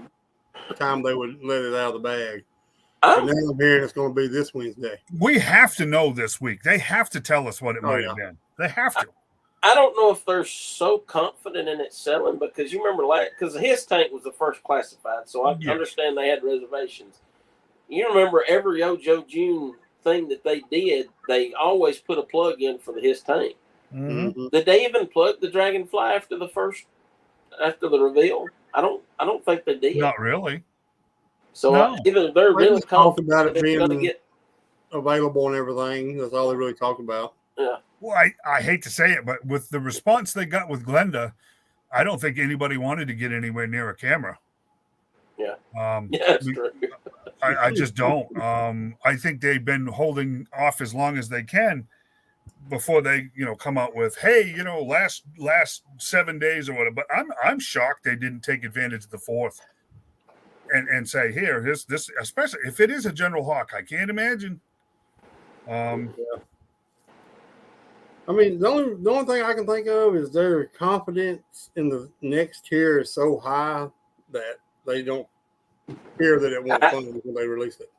time they would let it out of the bag. But now I'm hearing it's going to be this Wednesday. We have to know this week. They have to tell us what it might have been. They have to. I don't know if they're so confident in it selling because you remember because his tank was the first classified, so I understand they had reservations. You remember every Ojo June thing that they did, they always put a plug in for his tank. Mm-hmm. Did they even plug the Dragonfly after the reveal? I don't think they did. Not really. So either they're really confident about it being going to get available and everything. That's all they really talked about. Yeah. Well, I hate to say it, but with the response they got with Glenda, I don't think anybody wanted to get anywhere near a camera. Yeah. That's true. I just don't. I think they've been holding off as long as they can before they, come out with, hey, last 7 days or whatever. But I'm shocked they didn't take advantage of the 4th and say, here's this, especially if it is a General Hawk. I can't imagine. I mean, the only thing I can think of is their confidence in the next tier is so high that they don't fear that it won't fund when they release it.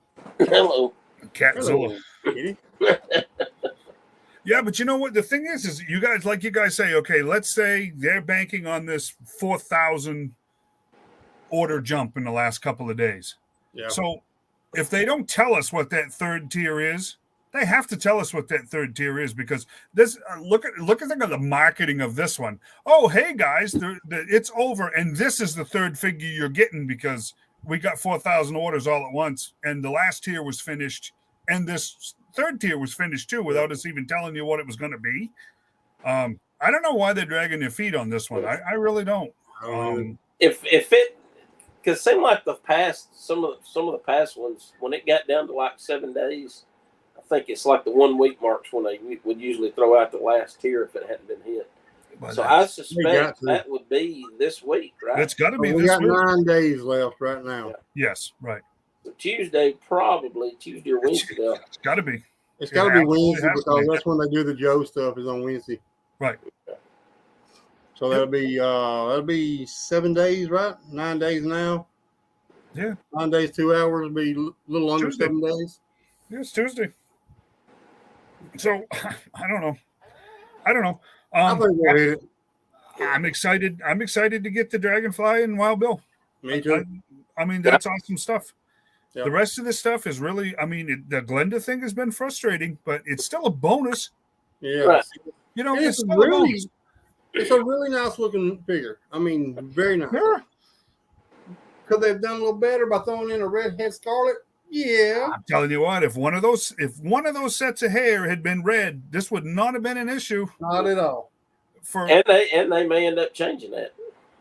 Hello. Catzilla. Yeah, but you know what? The thing is you guys say, okay, let's say they're banking on this 4,000 order jump in the last couple of days. Yeah. So if they don't tell us what that third tier is, they have to tell us what that third tier is because this. Look at the marketing of this one. Oh, hey guys, it's over, and this is the third figure you're getting because we got 4,000 orders all at once, and the last tier was finished, and this third tier was finished too, without us even telling you what it was going to be. I don't know why they're dragging their feet on this one. I really don't. If it, because it seemed like some of the past ones when it got down to like 7 days. I think it's like the 1 week marks when they would usually throw out the last tier if it hadn't been hit. So I suspect that would be this week, right? It's got to be we this got week. 9 days left right now. Yeah. Yes, right. So Tuesday or Wednesday. It's got to be. It's got to be Wednesday because that's when they do the Joe stuff is on Wednesday. Right. So that'll be 7 days, right? 9 days now. Yeah. 9 days, 2 hours will be a little under Tuesday. 7 days. Yeah, it's Tuesday. So I don't know. I think we'll hit it. I'm excited. I'm excited to get the Dragonfly and Wild Bill. Me too. I mean, that's awesome stuff. Yeah. The rest of this stuff is really, the Glenda thing has been frustrating, but it's still a bonus. Yeah. Right. It's still a bonus. It's a really nice looking figure. I mean, very nice. Yeah. Could they have done a little better by throwing in a redhead scarlet? Yeah. I'm telling you what, if one of those sets of hair had been red, this would not have been an issue. Not at all. And they may end up changing that.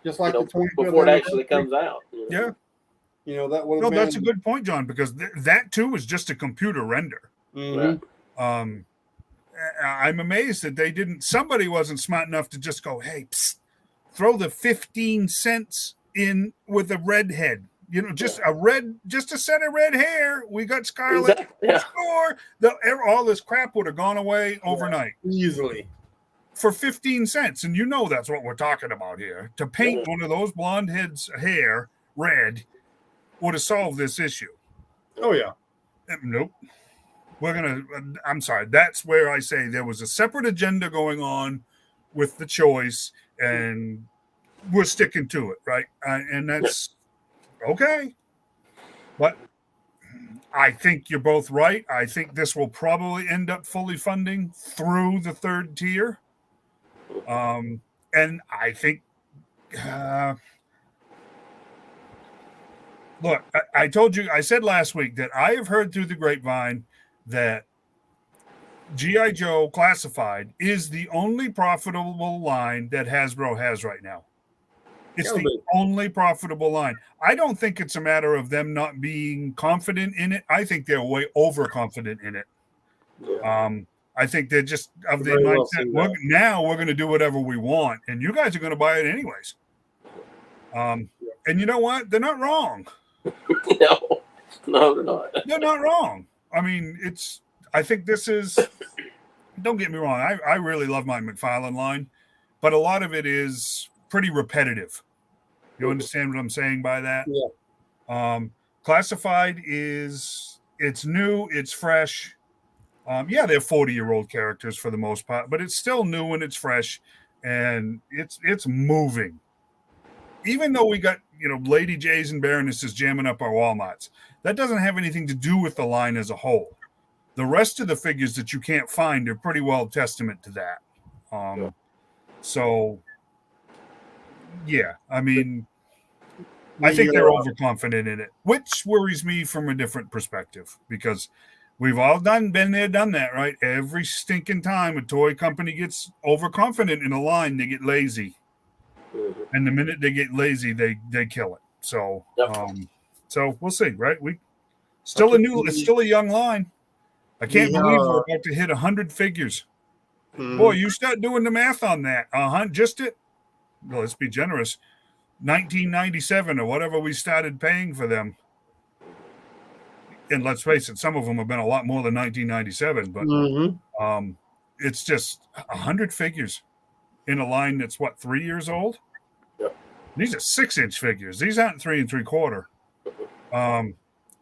Just like the 25th before it actually comes out. Yeah. That would have been. That's a good point, John, because that too is just a computer render. Mm-hmm. I'm amazed that they didn't. Somebody wasn't smart enough to just go, hey, psst, throw the 15 cents in with a red head. Just a set of red hair. We got Scarlet. Exactly. Yeah. Score. All this crap would have gone away overnight. Easily. For 15 cents. And that's what we're talking about here. To paint one of those blonde heads' hair red would have solved this issue. Oh, yeah. Nope. I'm sorry. That's where I say there was a separate agenda going on with the choice, and we're sticking to it, right? And that's okay. But I think you're both right. I think this will probably end up fully funding through the third tier. And I think, look, I said last week that I have heard through the grapevine that G.I. Joe Classified is the only profitable line that Hasbro has right now. It's the only profitable line. I don't think it's a matter of them not being confident in it. I think they're way overconfident in it. Yeah. I think they're just of the mindset. Now we're going to do whatever we want, and you guys are going to buy it anyways. And you know what? They're not wrong. No, they're not. They're not wrong. I mean, I think this is. Don't get me wrong. I really love my McFarlane line, but a lot of it is pretty repetitive. You understand what I'm saying by that? Yeah. Classified it's new, it's fresh. They're 40-year-old characters for the most part, but it's still new and it's fresh, and it's moving. Even though we got Lady J's and Baronesses jamming up our Walmarts, that doesn't have anything to do with the line as a whole. The rest of the figures that you can't find are pretty well testament to that. So, yeah, I mean, I think they're overconfident in it, which worries me from a different perspective, because we've all been there, done that, right? Every stinking time a toy company gets overconfident in a line, they get lazy. And the minute they get lazy, they kill it. So, so we'll see, right? It's still a young line. I can't believe we're about to hit 100 figures. Boy, you start doing the math on that. Let's be generous. 1997 or whatever we started paying for them. And let's face it, some of them have been a lot more than 1997, but it's just 100 figures in a line that's 3 years old. Yep. These are 6-inch figures. These aren't 3 3/4.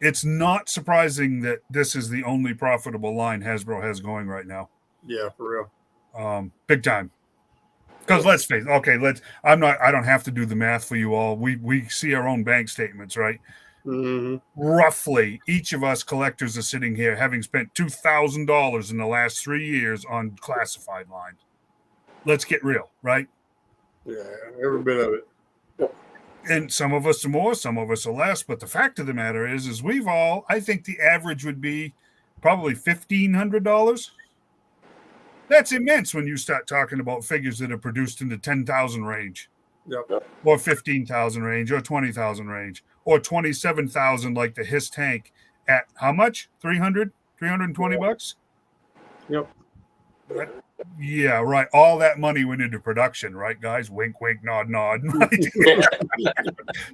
It's not surprising that this is the only profitable line Hasbro has going right now. Yeah, for real. Big time. Because let's face it, I don't have to do the math for you all. We see our own bank statements, right? Roughly, each of us collectors are sitting here having spent $2,000 in the last 3 years on classified line. Let's get real, right? Yeah, every bit of it. And some of us are more, some of us are less. But the fact of the matter is I think the average would be probably $1,500. That's immense when you start talking about figures that are produced in the 10,000 range. Yep. Or 15,000 range, or 20,000 range, or 27,000 like the Hiss tank at how much? 320 bucks? Yep. Yeah, right. All that money went into production, right, guys? Wink, wink, nod, nod.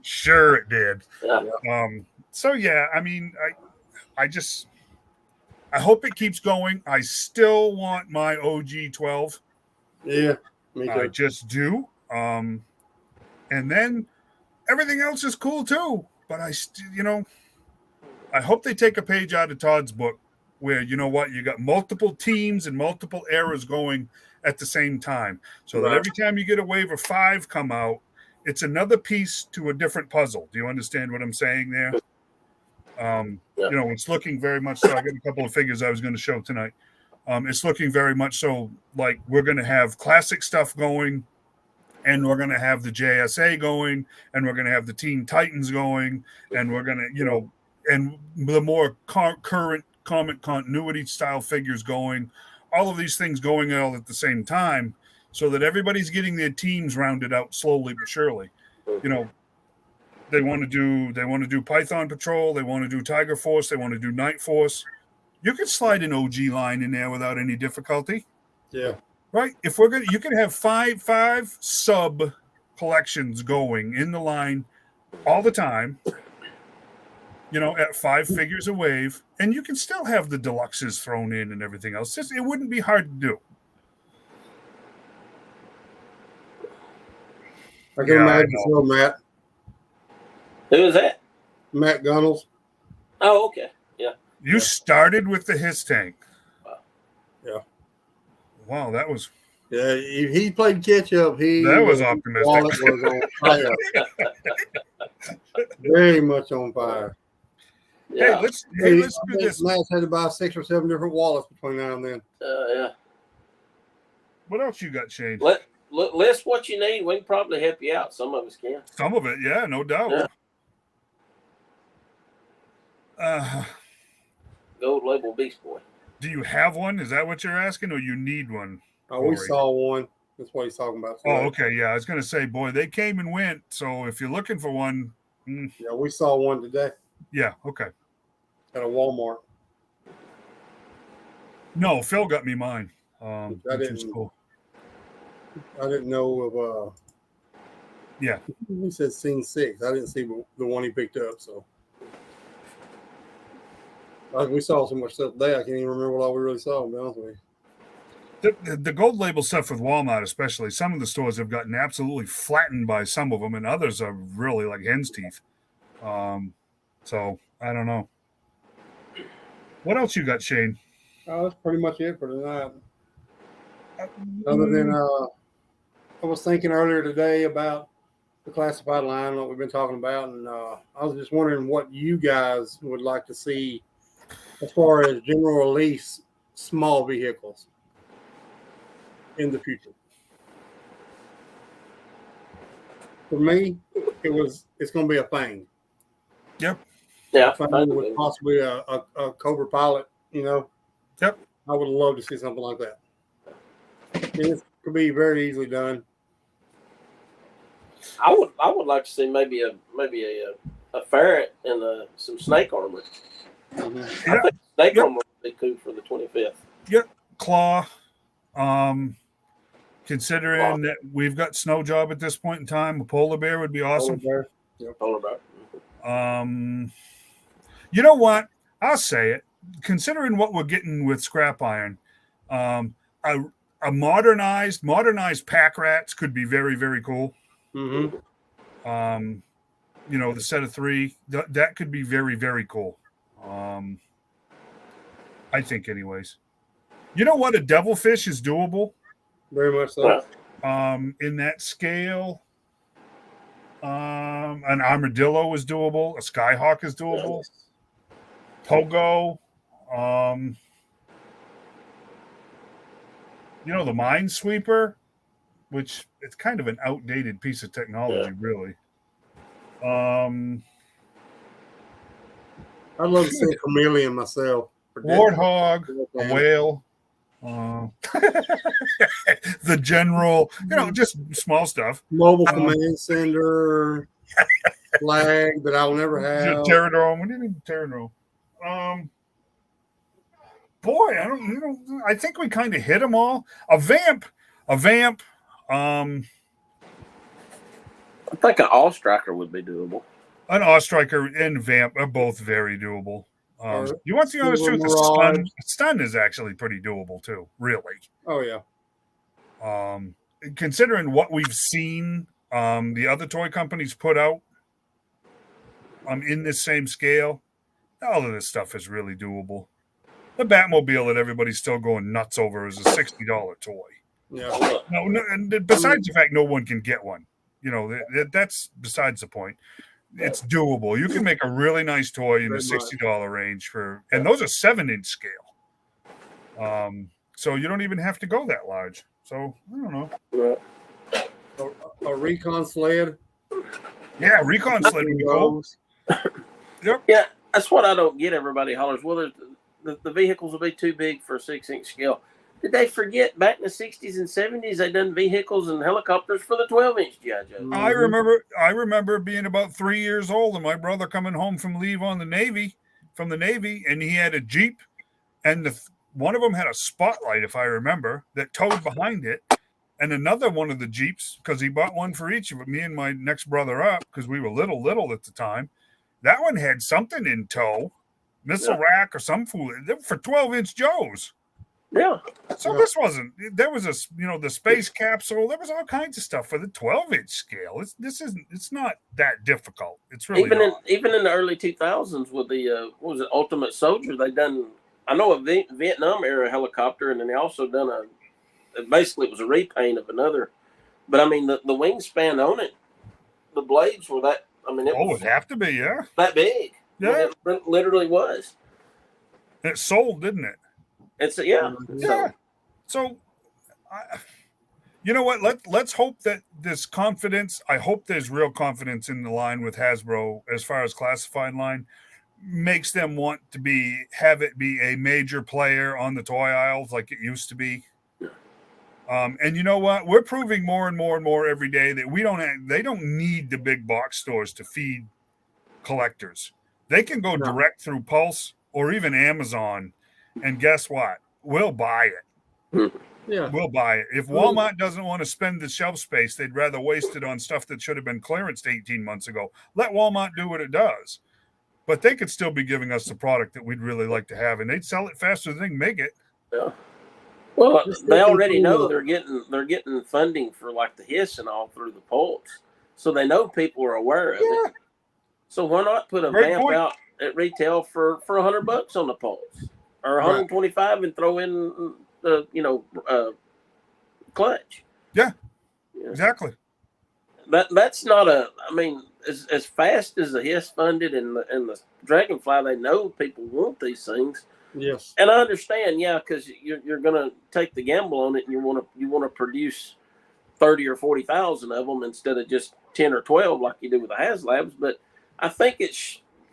Sure it did. Yeah. So yeah, I mean, I hope it keeps going. I still want my OG 12. Yeah, me too. I just do. And then everything else is cool too. But I hope they take a page out of Todd's book, where you got multiple teams and multiple eras going at the same time. So that every time you get a wave of 5 come out, it's another piece to a different puzzle. Do you understand what I'm saying there? It's looking very much so. I got a couple of figures I was going to show tonight. It's looking very much so like we're going to have classic stuff going, and we're going to have the JSA going, and we're going to have the Teen Titans going, and we're going to, and the more current comic continuity style figures going, all of these things going all at the same time, so that everybody's getting their teams rounded out slowly but surely. They want to do Python Patrol, they want to do Tiger Force, they want to do Night Force. You can slide an OG line in there without any difficulty. Yeah. Right? If you can have five sub collections going in the line all the time, at 5 figures a wave, and you can still have the deluxes thrown in and everything else. It wouldn't be hard to do. I can imagine so, Matt. Who is that? Matt Gunnels. Oh, okay. Yeah. You started with the His Tank. Yeah. Wow, that was. Yeah, he played catch up. That was optimistic. Wallet was on fire. Very much on fire. Yeah. Hey, let's do this. Matt's had to buy 6 or 7 different wallets between now and then. Yeah. What else you got, Shane? List what you need. We can probably help you out. Some of us can. Some of it, yeah, no doubt. Yeah. Gold label Beast Boy. Do you have one? Is that what you're asking, or you need one? Oh, we saw one. That's what he's talking about. Oh, okay, yeah. I was going to say, boy, they came and went. So if you're looking for one, yeah, we saw one today. Yeah, okay. At a Walmart. No, Phil got me mine. Which was cool. I didn't know of. Yeah. He said scene 6. I didn't see the one he picked up. So we saw so much stuff today. I can't even remember what all we really saw. To be honest with you. The gold label stuff with Walmart, especially, some of the stores have gotten absolutely flattened by some of them, and others are really like hen's teeth. So I don't know. What else you got, Shane? Oh, that's pretty much it for tonight. Other than I was thinking earlier today about the classified line, what we've been talking about, and I was just wondering what you guys would like to see as far as general release small vehicles in the future. For me, it's going to be a thing. Yep. Yeah. With possibly a Cobra Pilot, Yep. I would love to see something like that. It could be very easily done. I would like to see maybe a ferret and some snake armor. Mm-hmm. I think snake armor would be cool for the 25th. Yep. Claw. Considering that we've got Snow Job at this point in time, a polar bear would be awesome. Polar bear. Yep. Polar bear. You know what? I'll say it. Considering what we're getting with scrap iron, a modernized pack rats could be very, very cool. Mm-hmm. The set of 3 that could be very, very cool. I think, anyways. You know what? A devilfish is doable. Very much so. In that scale, an armadillo is doable. A skyhawk is doable. Pogo. The Minesweeper, which it's kind of an outdated piece of technology, really. I'd love to see a chameleon myself. Warthog, a whale. The general, just small stuff. Mobile command center, flag that I'll never have. Pterodrome. What do you mean pterodrome? Boy, I think we kind of hit them all. A vamp. I think an all-striker would be doable. An all-striker and vamp are both very doable. You want the honest truth? The stun is actually pretty doable too, really. Oh yeah. Considering what we've seen the other toy companies put out in this same scale, all of this stuff is really doable. The Batmobile that everybody's still going nuts over is a $60 toy. Yeah. No, and besides the fact no one can get one, that's besides the point. It's doable. You can make a really nice toy in the $60 range and those are 7-inch scale. So you don't even have to go that large. So I don't know. A recon sled. Yeah, recon sled would be cool. Yep. Yeah, that's what I don't get. Everybody hollers, well, the vehicles will be too big for a 6-inch scale. Did they forget back in the 60s and 70s they done vehicles and helicopters for the 12-inch G.I. Joe? I remember being about 3 years old and my brother coming home from leave from the Navy, and he had a Jeep and one of them had a spotlight, if I remember, that towed behind it, and another one of the Jeeps, because he bought one for each of me and my next brother up, because we were little at the time. That one had something in tow, missile rack or some fool for 12-inch Joes. Yeah. So this wasn't. There was the space capsule. There was all kinds of stuff for the 12-inch scale. It's not that difficult. It's really even in the early 2000s with the what was it, Ultimate Soldier? They done. I know a Vietnam era helicopter, and then they also done basically it was a repaint of another. But I mean the wingspan on it, the blades were that. I mean it would have to be that big. Yeah, it literally was. It sold, didn't it? It's yeah. So, you know what? Let's hope that this confidence. I hope there's real confidence in the line with Hasbro as far as classified line makes them want to have it be a major player on the toy aisles like it used to be. And you know what? We're proving more and more and more every day that they don't need the big box stores to feed collectors. They can go direct through Pulse or even Amazon. And guess what? We'll buy it. Yeah. We'll buy it. If Walmart doesn't want to spend the shelf space, they'd rather waste it on stuff that should have been clearanced 18 months ago. Let Walmart do what it does. But they could still be giving us the product that we'd really like to have, and they'd sell it faster than they can make it. Yeah. Well, they already know they're getting funding for like the HISS and all through the Pulse. So they know people are aware of it. So why not put a vamp out at retail for $100 on the Pulse? Or 125 and throw in the clutch. Yeah, exactly. That's not I mean, as fast as the HISS funded and the Dragonfly, they know people want these things. Yes, and I understand, because you're going to take the gamble on it, and you want to produce 30 or 40,000 of them instead of just 10 or 12 like you do with the HasLabs. But I think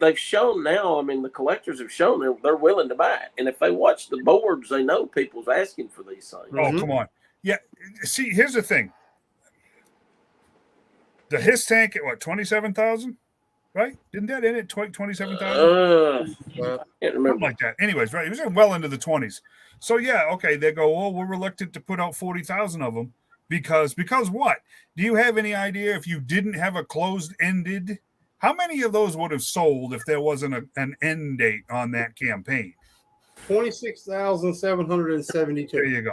they've shown now. I mean, the collectors have shown they're willing to buy it, and if they watch the boards, they know people's asking for these things. Oh, come on! Yeah, see, here's the thing: the HISS tank at what 27,000, right? Didn't that end at 27,000? I can't remember. Something like that. Anyways, right? It was well into the 20s. So okay, they go, oh, we're reluctant to put out 40,000 of them because what? Do you have any idea if you didn't have a closed-ended? How many of those would have sold if there wasn't an end date on that campaign? 26,772. There you go.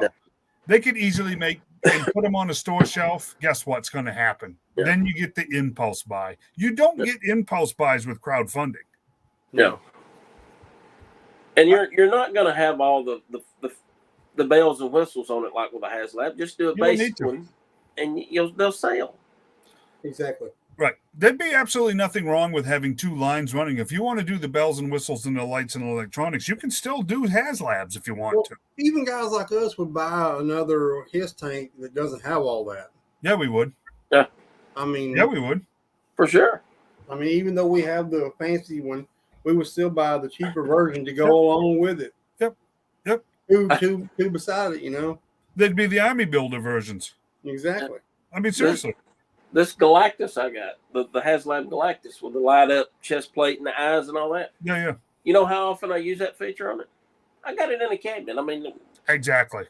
They could easily put them on a store shelf. Guess what's going to happen? Yeah. Then you get the impulse buy. You don't get impulse buys with crowdfunding. No. And you're not going to have all the bells and whistles on it like with a HasLab. Just do a basic one, and they'll sell. Exactly. Right. There'd be absolutely nothing wrong with having two lines running. If you want to do the bells and whistles and the lights and electronics, you can still do HasLabs if you want to. Even guys like us would buy another HISS tank that doesn't have all that. Yeah, we would. Yeah. I mean, yeah, we would. For sure. I mean, even though we have the fancy one, we would still buy the cheaper version to go along with it. Yep. Two beside it, They'd be the Army Builder versions. Exactly. I mean, seriously. This Galactus I got, the HasLab Galactus with the light up chest plate and the eyes and all that. Yeah. You know how often I use that feature on it? I got it in a cabinet. I mean, exactly.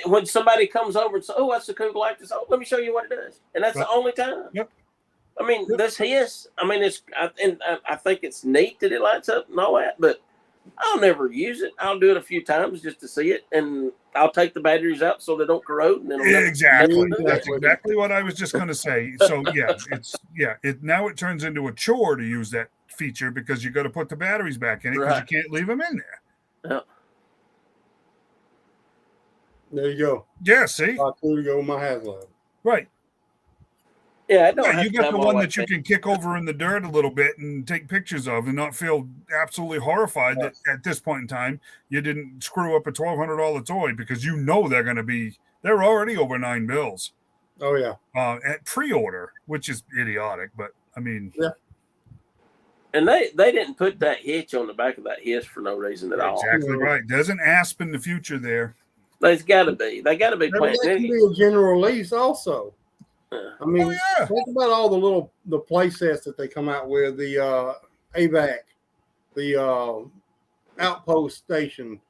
When somebody comes over and says, "Oh, that's a cool Galactus," oh, let me show you what it does, and that's the only time. Yep. I mean, this HISS. I mean, I think it's neat that it lights up and all that, but I'll never use it. I'll do it a few times just to see it, and I'll take the batteries out so they don't corrode. And exactly. That's exactly what I was just going to say. So now it turns into a chore to use that feature because you got to put the batteries back in it because you can't leave them in there. Yeah. There you go. Yeah, see? I'll go with my HasLab. Right. Yeah, you got the one that you can kick over in the dirt a little bit and take pictures of and not feel absolutely horrified that at this point in time you didn't screw up a $1,200 toy because they're already over $9 bills. Oh, yeah. At pre-order, which is idiotic, but I mean. Yeah. And they didn't put that hitch on the back of that HISS for no reason at all. Exactly right. There's an asp in the future there. There's got to be. They got to be planting. That can be a general release also. I mean, think about all the play sets that they come out with, the AVAC, the Outpost Station,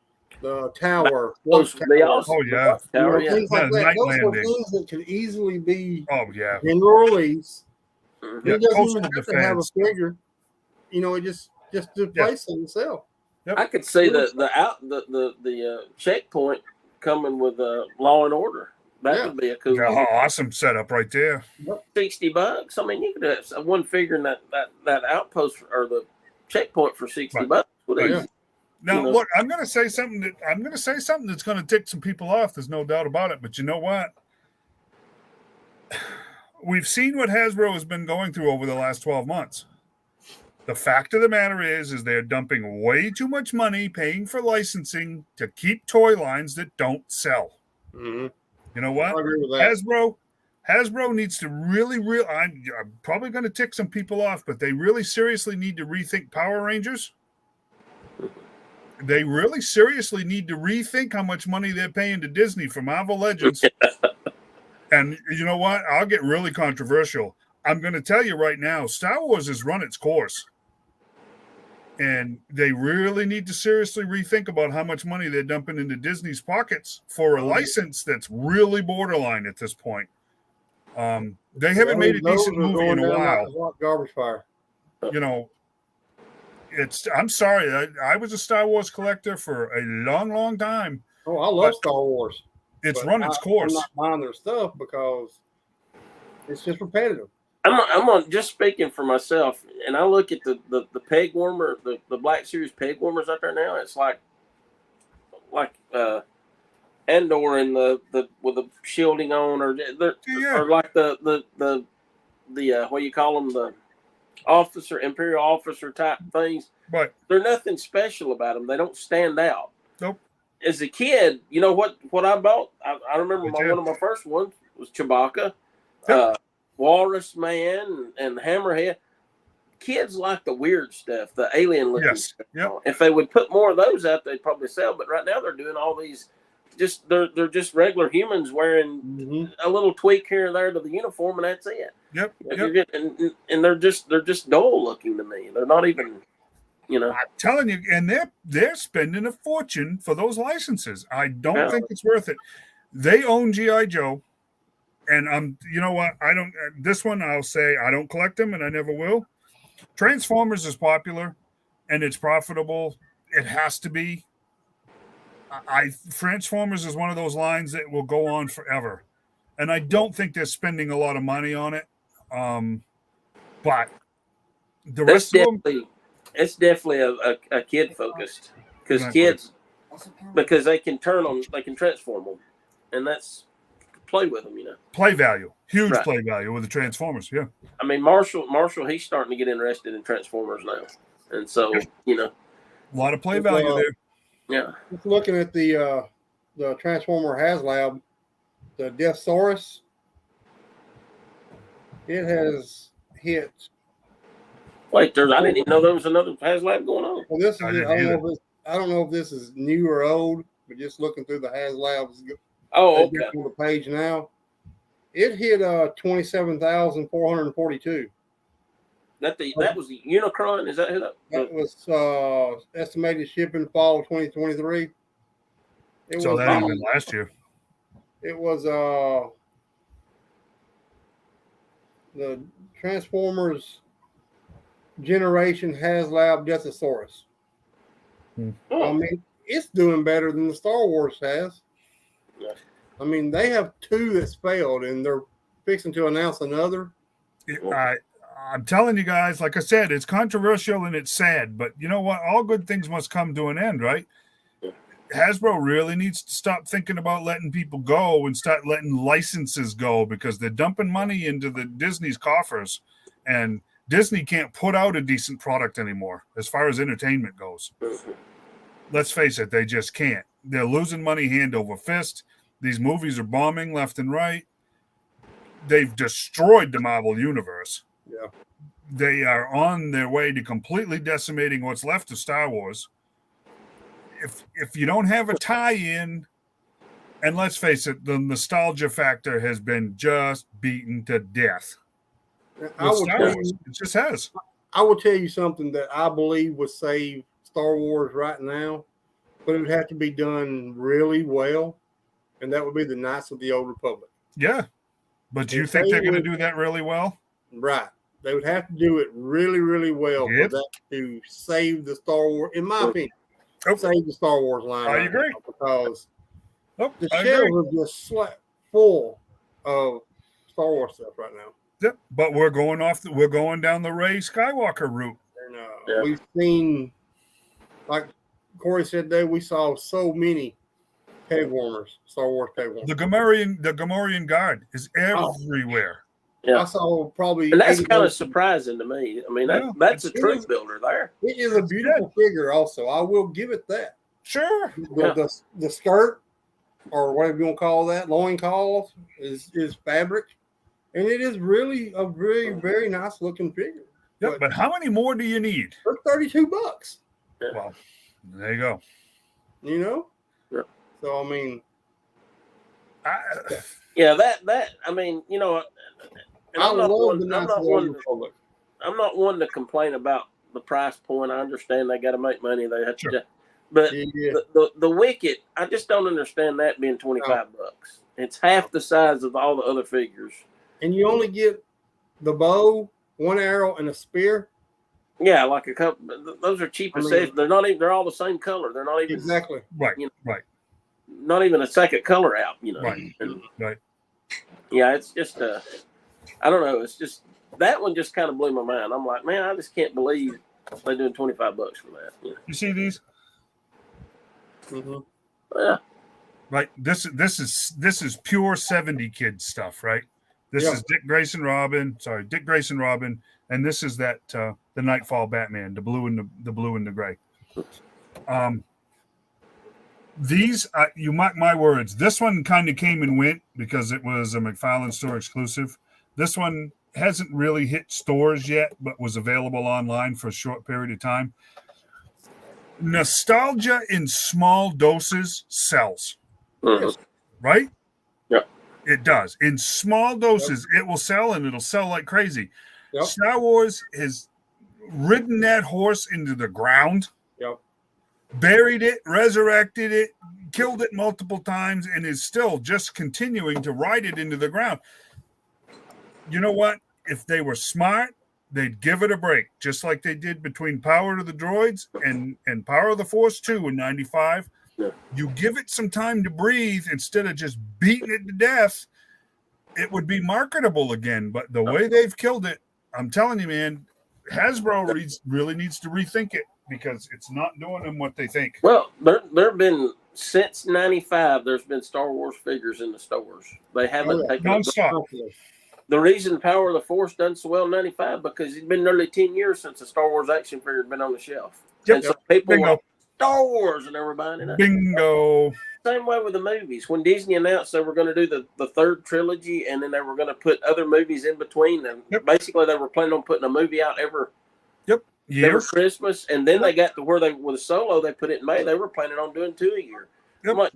the tower, Those watch would be tower, awesome. Oh, yeah. Tower, yeah. things like Yeah, that. night Those are landing. things that could easily be Oh, yeah. general release. Mhm. Yeah, It doesn't coastal even have to have a defense. figure. It just to place it itself. I could see the checkpoint coming with Law and Order. That would be a cool Yeah, awesome setup right there. $60. I mean, you could have one figure in that outpost or the checkpoint for $60. Would Right. easy. Now, You know. look, I'm going to say something that's going to tick some people off. There's no doubt about it. But you know what? We've seen what Hasbro has been going through over the last 12 months. The fact of the matter is they're dumping way too much money paying for licensing to keep toy lines that don't sell. Mm-hmm. You know what? I agree with that. Hasbro needs to really, I'm probably going to tick some people off, but they really seriously need to rethink Power Rangers. They really seriously need to rethink how much money they're paying to Disney for Marvel Legends. And you know what? I'll get really controversial. I'm going to tell you right now, Star Wars has run its course. And they really need to seriously rethink about how much money they're dumping into Disney's pockets for a license that's really borderline at this point. They haven't made a decent movie in a while. Like garbage fire. I'm sorry. I was a Star Wars collector for a long, long time. Oh, I love Star Wars. It's run its course. I'm not buying their stuff because it's just repetitive. I'm on just speaking for myself, and I look at the peg warmer, the Black Series peg warmers out there now. It's like Andor and the with the shielding on, or like the what you call them, the Imperial officer type things. But there's nothing special about them. They don't stand out. Nope. As a kid, you know what I bought? I remember one of my first ones was Chewbacca, Walrus Man, and Hammerhead. Kids like the weird stuff, the alien looking stuff. Yep. If they would put more of those out, they'd probably sell. But right now they're doing all these. They're just regular humans wearing a little tweak here and there to the uniform, and that's it. Yep. And they're just dull looking to me. They're not even. I'm telling you, and they're spending a fortune for those licenses. I don't think it's worth it. They own G.I. Joe, and you know what? I don't. This one, I'll say I don't collect them, and I never will. Transformers is popular, and it's profitable. It has to be. Transformers is one of those lines that will go on forever, and I don't think they're spending a lot of money on it. But the rest of them. It's definitely a kid focused because they can transform them, and that's play with them, Play value, huge play value with the Transformers. Yeah, I mean Marshall, he's starting to get interested in Transformers now, and so a lot of play value there. Yeah, just looking at the Transformer HasLab, the Deathsaurus, it has hit. Wait, I didn't even know there was another HasLab going on. Well, this is I don't know if this is new or old, but just looking through the HasLabs. Oh, okay. On the page now, it hit 27,442. That was the Unicron. Is that who that? That was estimated shipping fall of 2023. So that had been last year. It was the Transformers Generation HasLab Deathsaurus. I mean, it's doing better than the Star Wars has. Yeah. I mean, they have two that's failed, and they're fixing to announce another. I'm telling you guys, like I said, it's controversial and it's sad, but you know what? All good things must come to an end, right? Hasbro really needs to stop thinking about letting people go and start letting licenses go because they're dumping money into the Disney's coffers, and Disney can't put out a decent product anymore as far as entertainment goes. Let's face it, they just can't. They're losing money hand over fist. These movies are bombing left and right. They've destroyed the Marvel Universe. Yeah. They are on their way to completely decimating what's left of Star Wars. If you don't have a tie-in, and let's face it, the nostalgia factor has been just beaten to death. It just has. I will tell you something that I believe would save Star Wars right now but it would have to be done really well, and that would be the Knights of the Old Republic. Yeah. But do you If think they they're going to would- do that really well? Right. They would have to do it really, really well Yep. for that to save the Star Wars, in my opinion, Oh. save the Star Wars line. I right agree. now, because Oh, the I agree. shelves are just full of Star Wars stuff right now. Yep. But we're going down the Rey Skywalker route. And Yeah. we've seen, like Corey said, there we saw so many peg warmers, Star Wars peg warmers. The Gamorrean Guard is everywhere. Yeah. I saw probably, And that's 80 kind of surprising to me. I mean, Yeah, that's a it troop is. builder there. It is a beautiful figure, also. I will give it that. Sure. The skirt, or whatever you want to call that, loincloth, is fabric. And it is really a very, very nice looking figure. Yeah, but how many more do you need? For $32, Well, there you go. you know? Yeah. So, I mean, Yeah, that I mean, you know, and I I'm not love one- the I'm Knights not of the Old one Republic. I'm not one to complain about the price point. I understand they got to make money. They have to, Sure. but Yeah. the Wicket, I just don't understand that being $25. It's half the size of all the other figures. And you only get the bow, one arrow, and a spear. Yeah, like a couple. Those are cheap I mean- accessories. They're not even. They're all the same color. They're not even. Exactly. Right. You know, Right. Not even a second color out. You know. Right. And, Right. yeah, it's just. I don't know. It's just that one just kind of blew my mind. I'm like, man, I just can't believe they're doing $25 for that. You know? You see these? Mhm. Yeah. Right. This is pure 70 kid stuff, right? This Yeah. is Dick Grayson Robin, and this is that the Nightfall Batman, the blue and the gray. These you mark my words, this one kind of came and went because it was a McFarlane store exclusive. This one hasn't really hit stores yet, but was available online for a short period of time. Nostalgia in small doses sells. Mhm. Right? Yep. It does. In small doses, it will sell, and it'll sell like crazy. Yep. Star Wars has ridden that horse into the ground, Yep. buried it, resurrected it, killed it multiple times, and is still just continuing to ride it into the ground. You know what? If they were smart, they'd give it a break, just like they did between Power to the Droids and Power of the Force 2 in 95. Yeah. You give it some time to breathe instead of just beating it to death, it would be marketable again. But the way they've killed it, I'm telling you, man, Hasbro really needs to rethink it because it's not doing them what they think. Well, there have been since '95. There's been Star Wars figures in the stores. They haven't yeah. taken a Nonstop. The reason Power of the Force done so well in '95 because it's been nearly 10 years since a Star Wars action figure had been on the shelf. Yep. And so people Bingo. were Star Wars and they were buying it up. Bingo. Same way with the movies. When Disney announced they were going to do the third trilogy and then they were going to put other movies in between, and basically they were planning on putting a movie out every Year. Christmas, and then they got to where they with Solo they put it in May. They were planning on doing 2 a year. Yep. I'm like,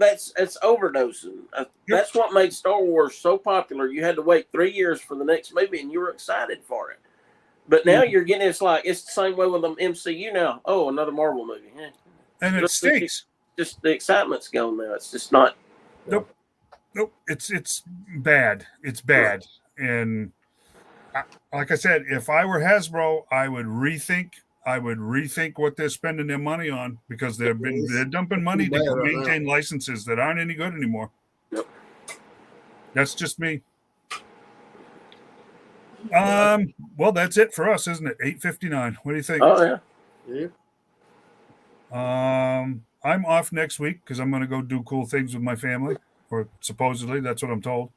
it's overdosing. That's what made Star Wars so popular. You had to wait 3 years for the next movie, and you were excited for it. But now you're getting it's the same way with the MCU now. Oh, another Marvel movie. And it stinks. Just the excitement's gone now. It's just not. Nope. It's bad. It's bad. And like I said, if I were Hasbro, I would rethink what they're spending their money on because they're dumping money to maintain licenses that aren't any good anymore. Yep. That's just me. Well, that's it for us, isn't it? 8:59. What do you think? Oh yeah. Yeah. I'm off next week because I'm going to go do cool things with my family, or supposedly that's what I'm told.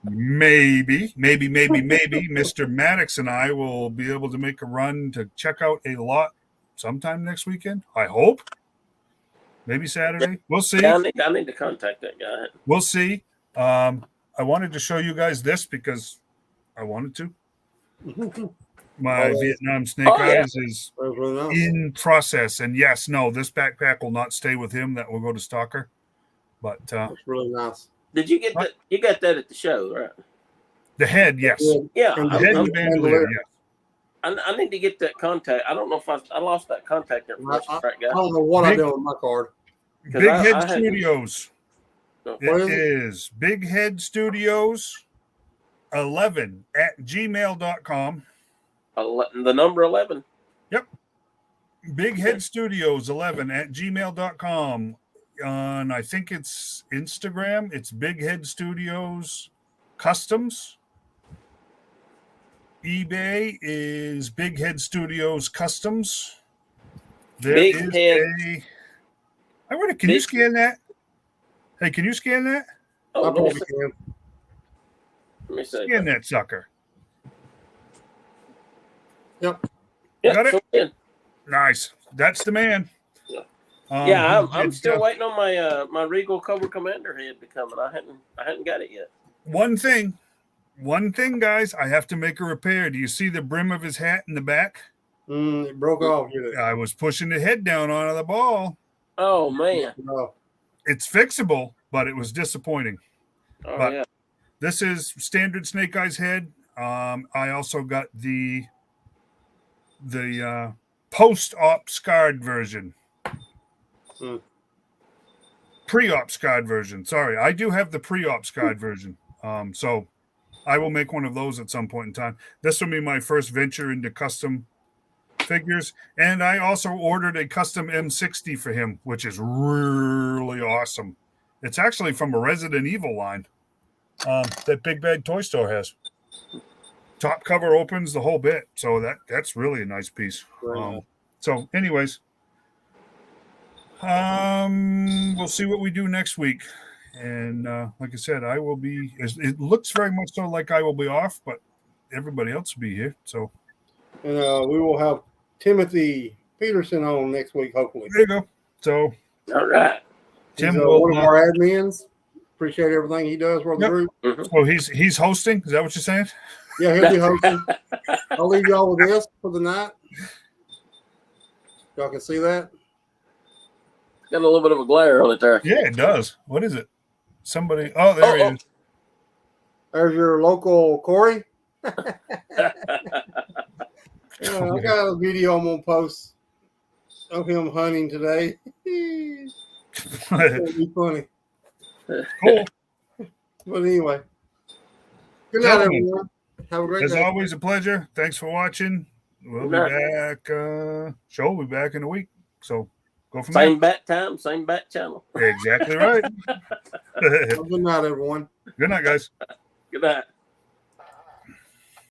Maybe Mr. Maddox and I will be able to make a run to check out a lot sometime next weekend. I hope. Maybe Saturday. We'll see. Yeah, I need to contact that guy. We'll see. I wanted to show you guys this because I wanted to. My Vietnam Snake Eyes is Really nice. in process. And yes, no, this backpack will not stay with him. That will go to Stalker. But It's really nice. Did you get that? You got that at the show, right? the head, yes. Yeah, And The head and I'm- the bandolier, yes. I need to get that contact. I don't know if I lost that contact information, right, I guys? don't know what I did on my card. Because Big I Head hadn't- Studios. No. What It is is Big Head Studios 11 at gmail.com. The number 11. Big Head Studios 11 at gmail.com. On, I think it's Instagram. It's Big Head Studios Customs. eBay is Big Head Studios Customs. There Big is Head. I wonder, can you Big- scan that? Hey, can you scan that? Oh, I let me probably see. can. Let me see. Scan that sucker. Yeah, Got it? sure can. Nice. That's the man. Yeah. Yeah, I'm still waiting on my Regal Cobra Commander head to come, and I hadn't got it yet. One thing, guys, I have to make a repair. Do you see the brim of his hat in the back? It broke off. Did it? I was pushing the head down onto the ball. Oh man. No. It's fixable, but it was disappointing. Oh But- yeah. This is standard Snake Eyes head. I also got the post-op scarred version. Hmm. Pre-op scarred version. Sorry, I do have the pre-op scarred version. So I will make one of those at some point in time. This will be my first venture into custom figures, and I also ordered a custom M60 for him, which is really awesome. It's actually from a Resident Evil line that Big Bag Toy Store has. Top cover opens the whole bit, so that's really a nice piece. So, anyways, we'll see what we do next week, and like I said, I will be. It looks very much so like I will be off, but everybody else will be here. So And we will have Timothy Peterson on next week, hopefully. there you go. So All right. Tim He's will. one of our admins. Appreciate everything he does for the Yep. group. Oh, he's hosting. Is that what you're saying? Yeah, he'll be hosting. I'll leave y'all with this for the night. Y'all can see that. Got a little bit of a glare on it there. Yeah, it does. What is it? Somebody. Oh, there he is. There's your local Corey. Yeah, I got a video I'm gonna post of him hunting today. It'll be funny. Cool. But anyway, good night, Gentlemen, everyone. Have a great as day. always, a pleasure. Thanks for watching. We'll be back. Show will be back in a week. So go from Same bat time, same bat channel. there. Exactly right. Good night, everyone. Good night, guys. Good night.